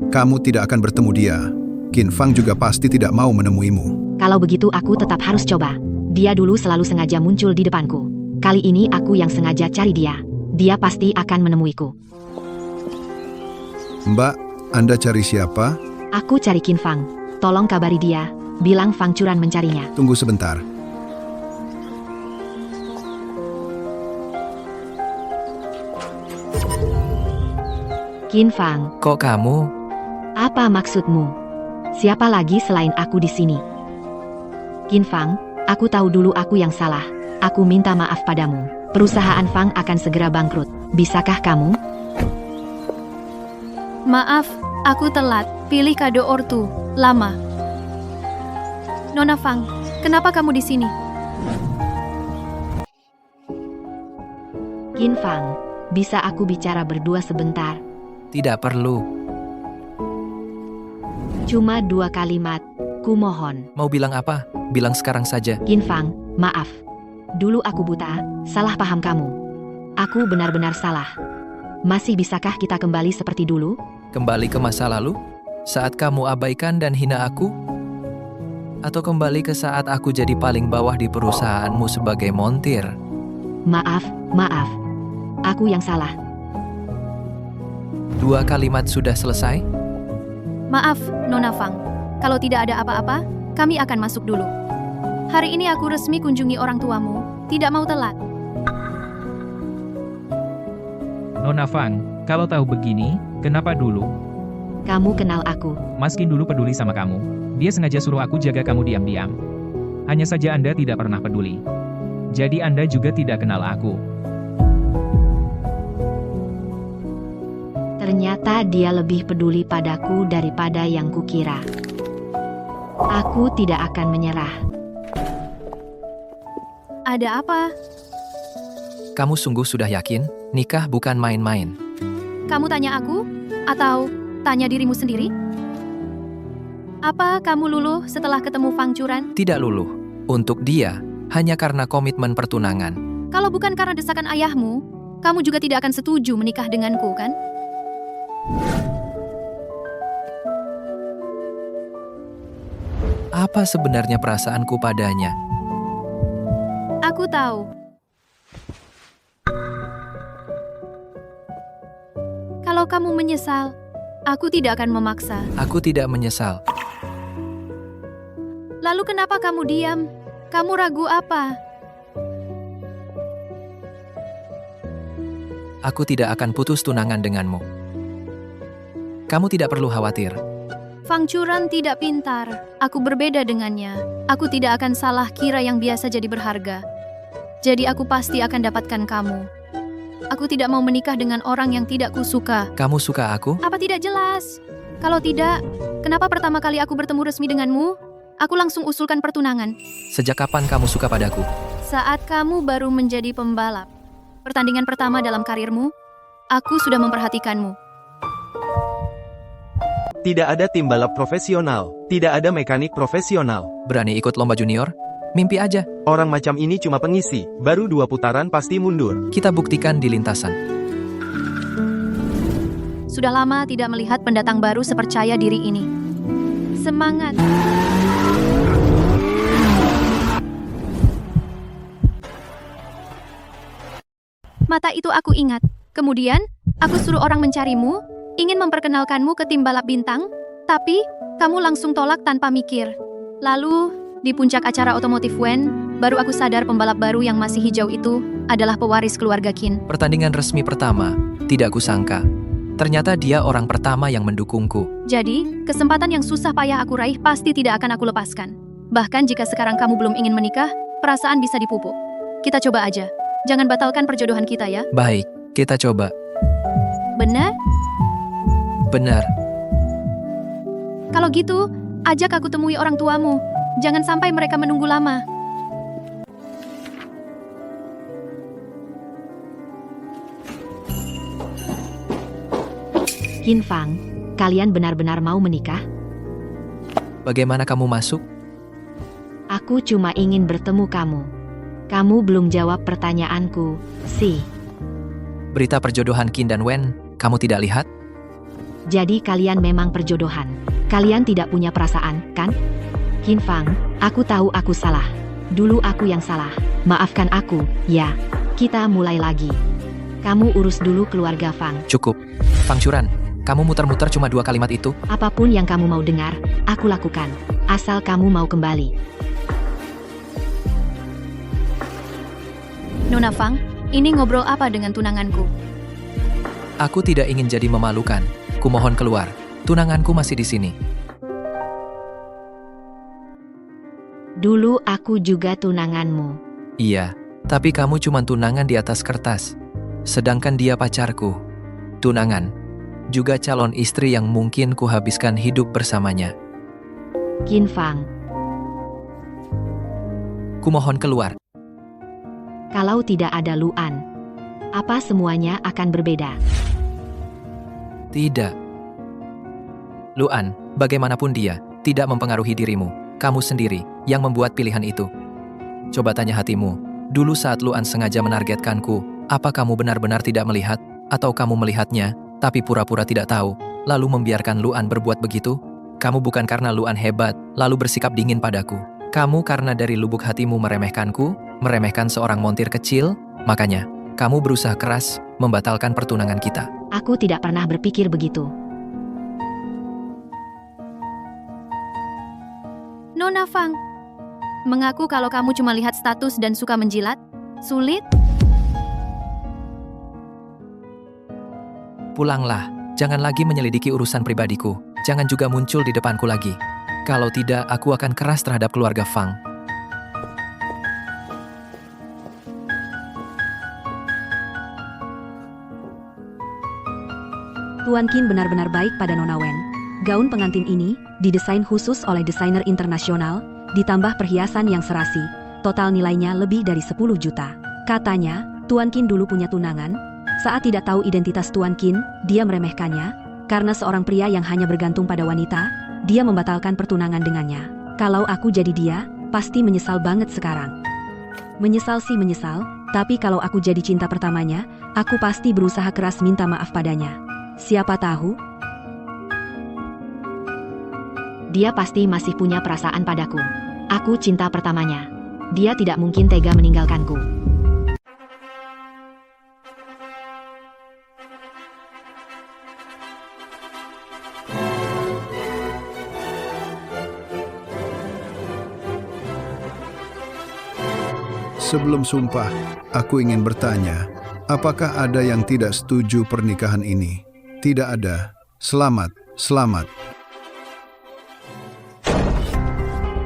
Kamu tidak akan bertemu dia. Qin Fang juga pasti tidak mau menemuimu. Kalau begitu aku tetap harus coba. Dia dulu selalu sengaja muncul di depanku. Kali ini aku yang sengaja cari dia. Dia pasti akan menemuiku. Mbak, Anda cari siapa? Aku cari Qin Fang. Tolong kabari dia. Bilang Fang Curan mencarinya. Tunggu sebentar. Qin Fang, Kok kamu? apa maksudmu? Siapa lagi selain aku di sini? Qin Fang, aku tahu dulu aku yang salah. Aku minta maaf padamu. Perusahaan Fang akan segera bangkrut. Bisakah kamu? Maaf, aku telat. Pilih kado ortu. Lama. Nona Fang, kenapa kamu di sini? Qin Fang, bisa aku bicara berdua sebentar? Tidak perlu. Cuma 2 kalimat. Kumohon. Mau bilang apa? Bilang sekarang saja. Qin Fang, maaf. Dulu aku buta, salah paham kamu. Aku benar-benar salah. Masih bisakah kita kembali seperti dulu? Kembali ke masa lalu? Saat kamu abaikan dan hina aku? Atau kembali ke saat aku jadi paling bawah di perusahaanmu sebagai montir? Maaf. Aku yang salah. 2 kalimat sudah selesai? Maaf, Nona Fang. Kalau tidak ada apa-apa, kami akan masuk dulu. Hari ini aku resmi kunjungi orang tuamu. Tidak mau telat. Nona Fang, kalau tahu begini, kenapa dulu? Kamu kenal aku. Maskin dulu peduli sama kamu. Dia sengaja suruh aku jaga kamu diam-diam. Hanya saja Anda tidak pernah peduli. Jadi Anda juga tidak kenal aku. Ternyata dia lebih peduli padaku daripada yang kukira. Aku tidak akan menyerah. Ada apa? Kamu sungguh sudah yakin? Nikah bukan main-main. Kamu tanya aku? Atau tanya dirimu sendiri? Apa kamu luluh setelah ketemu Fang Curan? Tidak luluh. Untuk dia, hanya karena komitmen pertunangan. Kalau bukan karena desakan ayahmu, kamu juga tidak akan setuju menikah denganku, kan? Apa sebenarnya perasaanku padanya? Aku tahu. Kalau kamu menyesal, aku tidak akan memaksa. Aku tidak menyesal. Lalu kenapa kamu diam? Kamu ragu apa? Aku tidak akan putus tunangan denganmu. Kamu tidak perlu khawatir. Fang Churan tidak pintar. Aku berbeda dengannya. Aku tidak akan salah kira yang biasa jadi berharga. Jadi aku pasti akan dapatkan kamu. Aku tidak mau menikah dengan orang yang tidak kusuka. Kamu suka aku? Apa tidak jelas? Kalau tidak, kenapa pertama kali aku bertemu resmi denganmu, aku langsung usulkan pertunangan? Sejak kapan kamu suka padaku? Saat kamu baru menjadi pembalap. Pertandingan pertama dalam karirmu, aku sudah memperhatikanmu. Tidak ada tim balap profesional, tidak ada mekanik profesional. Berani ikut lomba junior? Mimpi aja. Orang macam ini cuma pengisi, baru 2 putaran pasti mundur. Kita buktikan di lintasan. Sudah lama tidak melihat pendatang baru sepercaya diri ini. Semangat! Mata itu aku ingat. Kemudian, aku suruh orang mencarimu, ingin memperkenalkanmu ke tim balap bintang, tapi kamu langsung tolak tanpa mikir. Lalu, di puncak acara otomotif Wen, baru aku sadar pembalap baru yang masih hijau itu adalah pewaris keluarga Qin. Pertandingan resmi pertama, tidak kusangka. Ternyata dia orang pertama yang mendukungku. Jadi, kesempatan yang susah payah aku raih pasti tidak akan aku lepaskan. Bahkan jika sekarang kamu belum ingin menikah, perasaan bisa dipupuk. Kita coba aja. Jangan batalkan perjodohan kita ya. Baik, kita coba. Benar? Benar. Kalau gitu, ajak aku temui orang tuamu. Jangan sampai mereka menunggu lama. Qin Fang, kalian benar-benar mau menikah? Bagaimana kamu masuk? Aku cuma ingin bertemu kamu. Kamu belum jawab pertanyaanku, sih. Berita perjodohan Qin dan Wen, kamu tidak lihat? Jadi kalian memang perjodohan. Kalian tidak punya perasaan, kan? Qin Fang, aku tahu aku salah. Dulu aku yang salah. Maafkan aku, ya. Kita mulai lagi. Kamu urus dulu keluarga Fang. Cukup. Fang Churan, kamu muter-muter cuma 2 kalimat itu. Apapun yang kamu mau dengar, aku lakukan. Asal kamu mau kembali. Nona Fang, ini ngobrol apa dengan tunanganku? Aku tidak ingin jadi memalukan. Kumohon keluar. Tunanganku masih di sini. Dulu aku juga tunanganmu. Iya, tapi kamu cuma tunangan di atas kertas. Sedangkan dia pacarku. Tunangan. Juga calon istri yang mungkin kuhabiskan hidup bersamanya. Qin Fang, Kumohon keluar. kalau tidak ada Luan, apa semuanya akan berbeda? Tidak. Luan, bagaimanapun dia, tidak mempengaruhi dirimu. Kamu sendiri yang membuat pilihan itu. Coba tanya hatimu. Dulu saat Luan sengaja menargetkanku, apa kamu benar-benar tidak melihat? Atau kamu melihatnya, tapi pura-pura tidak tahu, lalu membiarkan Luan berbuat begitu? Kamu bukan karena Luan hebat, lalu bersikap dingin padaku. Kamu karena dari lubuk hatimu meremehkanku, meremehkan seorang montir kecil, makanya kamu berusaha keras membatalkan pertunangan kita. Aku tidak pernah berpikir begitu. Nona Fang, mengaku kalau kamu cuma lihat status dan suka menjilat? Sulit? Pulanglah, jangan lagi menyelidiki urusan pribadiku. Jangan juga muncul di depanku lagi. Kalau tidak, aku akan keras terhadap keluarga Fang. Tuan Qin benar-benar baik pada Nona Wen. Gaun pengantin ini didesain khusus oleh desainer internasional, ditambah perhiasan yang serasi. Total nilainya lebih dari 10 juta. Katanya, Tuan Qin dulu punya tunangan. Saat tidak tahu identitas Tuan Qin, dia meremehkannya. Karena seorang pria yang hanya bergantung pada wanita, dia membatalkan pertunangan dengannya. Kalau aku jadi dia, pasti menyesal banget sekarang. Menyesal sih menyesal, tapi kalau aku jadi cinta pertamanya, aku pasti berusaha keras minta maaf padanya. Siapa tahu? Dia pasti masih punya perasaan padaku. Aku cinta pertamanya. Dia tidak mungkin tega meninggalkanku. Sebelum sumpah, aku ingin bertanya, apakah ada yang tidak setuju pernikahan ini? Tidak ada. Selamat, selamat.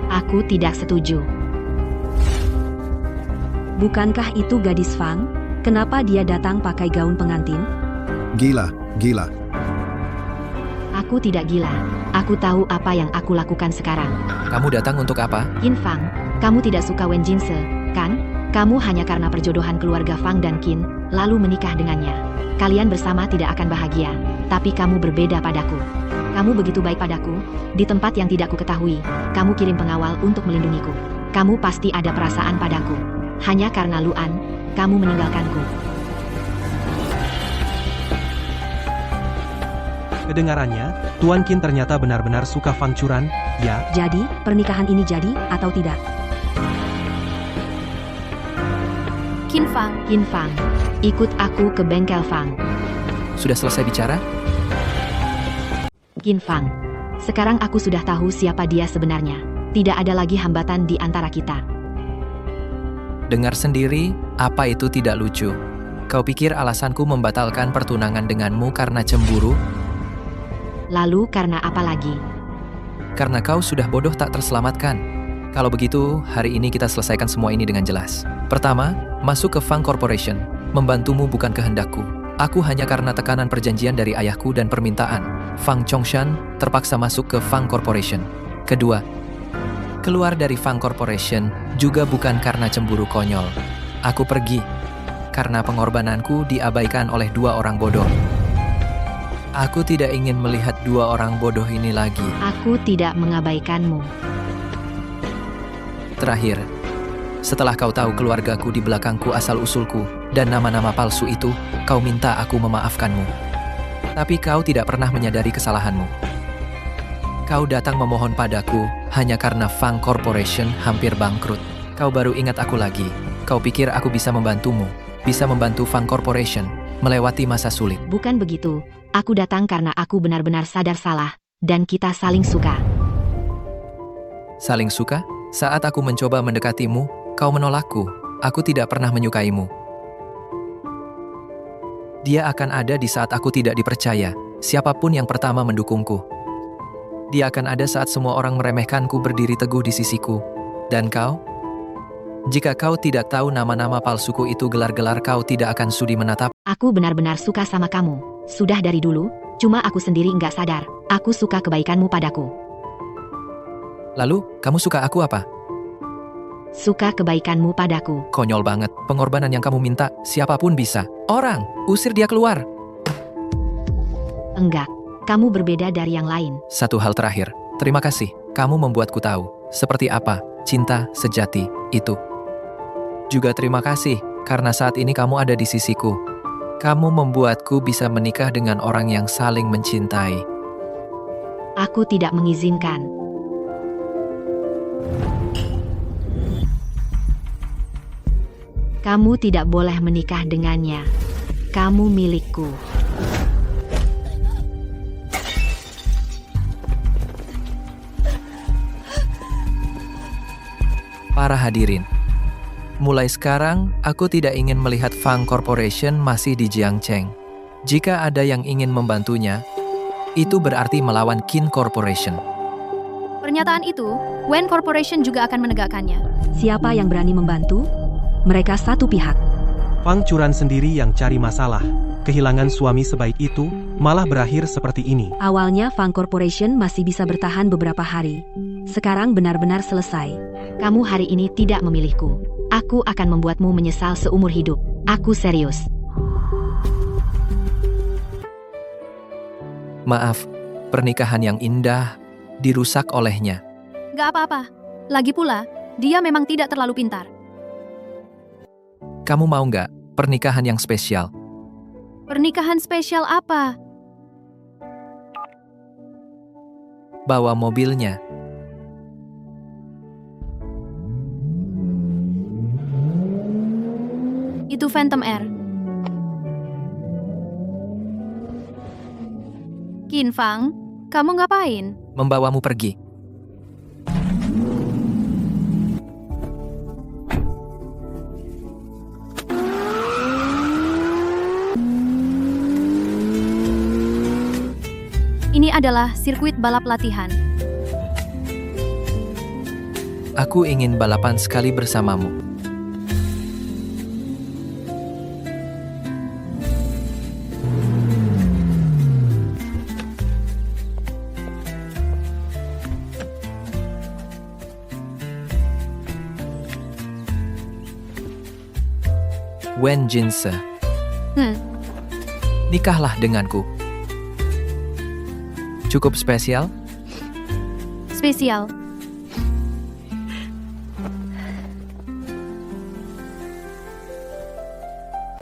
Aku tidak setuju. Bukankah itu gadis Fang? Kenapa dia datang pakai gaun pengantin? Gila, gila. Aku tidak gila. Aku tahu apa yang aku lakukan sekarang. Kamu datang untuk apa? Qin Fang, kamu tidak suka Wen Jinse, kan? Kamu hanya karena perjodohan keluarga Fang dan Qin, lalu menikah dengannya. Kalian bersama tidak akan bahagia, tapi kamu berbeda padaku. Kamu begitu baik padaku, di tempat yang tidak kuketahui, kamu kirim pengawal untuk melindungiku. Kamu pasti ada perasaan padaku. Hanya karena Luan, kamu meninggalkanku. Kedengarannya, Tuan Qin ternyata benar-benar suka Fang Churan, ya? Jadi, pernikahan ini jadi atau tidak? Qin Fang, Ikut aku ke bengkel Fang. Sudah selesai bicara? Qin Fang, sekarang aku sudah tahu siapa dia sebenarnya. Tidak ada lagi hambatan di antara kita. Dengar sendiri, apa itu tidak lucu? Kau pikir alasanku membatalkan pertunangan denganmu karena cemburu? Lalu karena apa lagi? Karena kau sudah bodoh tak terselamatkan. Kalau begitu, hari ini kita selesaikan semua ini dengan jelas. Pertama, masuk ke Fang Corporation. Membantumu bukan kehendakku. Aku hanya karena tekanan perjanjian dari ayahku dan permintaan. Fang Chongshan terpaksa masuk ke Fang Corporation. Kedua, keluar dari Fang Corporation juga bukan karena cemburu konyol. Aku pergi karena pengorbananku diabaikan oleh dua orang bodoh. Aku tidak ingin melihat dua orang bodoh ini lagi. Aku tidak mengabaikanmu. Terakhir, setelah kau tahu keluargaku di belakangku asal-usulku dan nama-nama palsu itu, kau minta aku memaafkanmu. Tapi kau tidak pernah menyadari kesalahanmu. Kau datang memohon padaku hanya karena Fang Corporation hampir bangkrut. Kau baru ingat aku lagi. Kau pikir aku bisa membantumu, bisa membantu Fang Corporation melewati masa sulit. Bukan begitu. Aku datang karena aku benar-benar sadar salah, dan kita saling suka. Saling suka? Saat aku mencoba mendekatimu, kau menolakku. Aku tidak pernah menyukaimu. Dia akan ada di saat aku tidak dipercaya, siapapun yang pertama mendukungku. Dia akan ada saat semua orang meremehkanku berdiri teguh di sisiku. Dan kau? Jika kau tidak tahu nama-nama palsuku itu gelar-gelar, kau tidak akan sudi menatap. Aku benar-benar suka sama kamu. Sudah dari dulu, cuma aku sendiri nggak sadar. Aku suka kebaikanmu padaku. Lalu, kamu suka aku apa? Suka kebaikanmu padaku. Konyol banget, pengorbanan yang kamu minta, siapapun bisa. Orang, usir dia keluar. Enggak, kamu berbeda dari yang lain. Satu hal terakhir, terima kasih. Kamu membuatku tahu, seperti apa cinta sejati itu. Juga terima kasih, karena saat ini kamu ada di sisiku. Kamu membuatku bisa menikah dengan orang yang saling mencintai. Aku tidak mengizinkan. Kamu tidak boleh menikah dengannya. Kamu milikku. Para hadirin, mulai sekarang aku tidak ingin melihat Fang Corporation masih di Jiangcheng. Jika ada yang ingin membantunya, itu berarti melawan Qin Corporation. Pernyataan itu, Wen Corporation juga akan menegakkannya. Siapa yang berani membantu? Mereka satu pihak. Fang Churan sendiri yang cari masalah. Kehilangan suami sebaik itu, malah berakhir seperti ini. Awalnya Fang Corporation masih bisa bertahan beberapa hari. Sekarang benar-benar selesai. Kamu hari ini tidak memilihku. Aku akan membuatmu menyesal seumur hidup. Aku serius. Maaf, pernikahan yang indah dirusak olehnya. Gak apa-apa. Lagi pula, dia memang tidak terlalu pintar. Kamu mau nggak pernikahan yang spesial? Pernikahan spesial apa? Bawa mobilnya. Itu Phantom R. Qin Fang, kamu ngapain? Membawamu pergi. Ini adalah sirkuit balap latihan. Aku ingin balapan sekali bersamamu. Wen Jinse, nikahlah denganku. Cukup spesial? Spesial.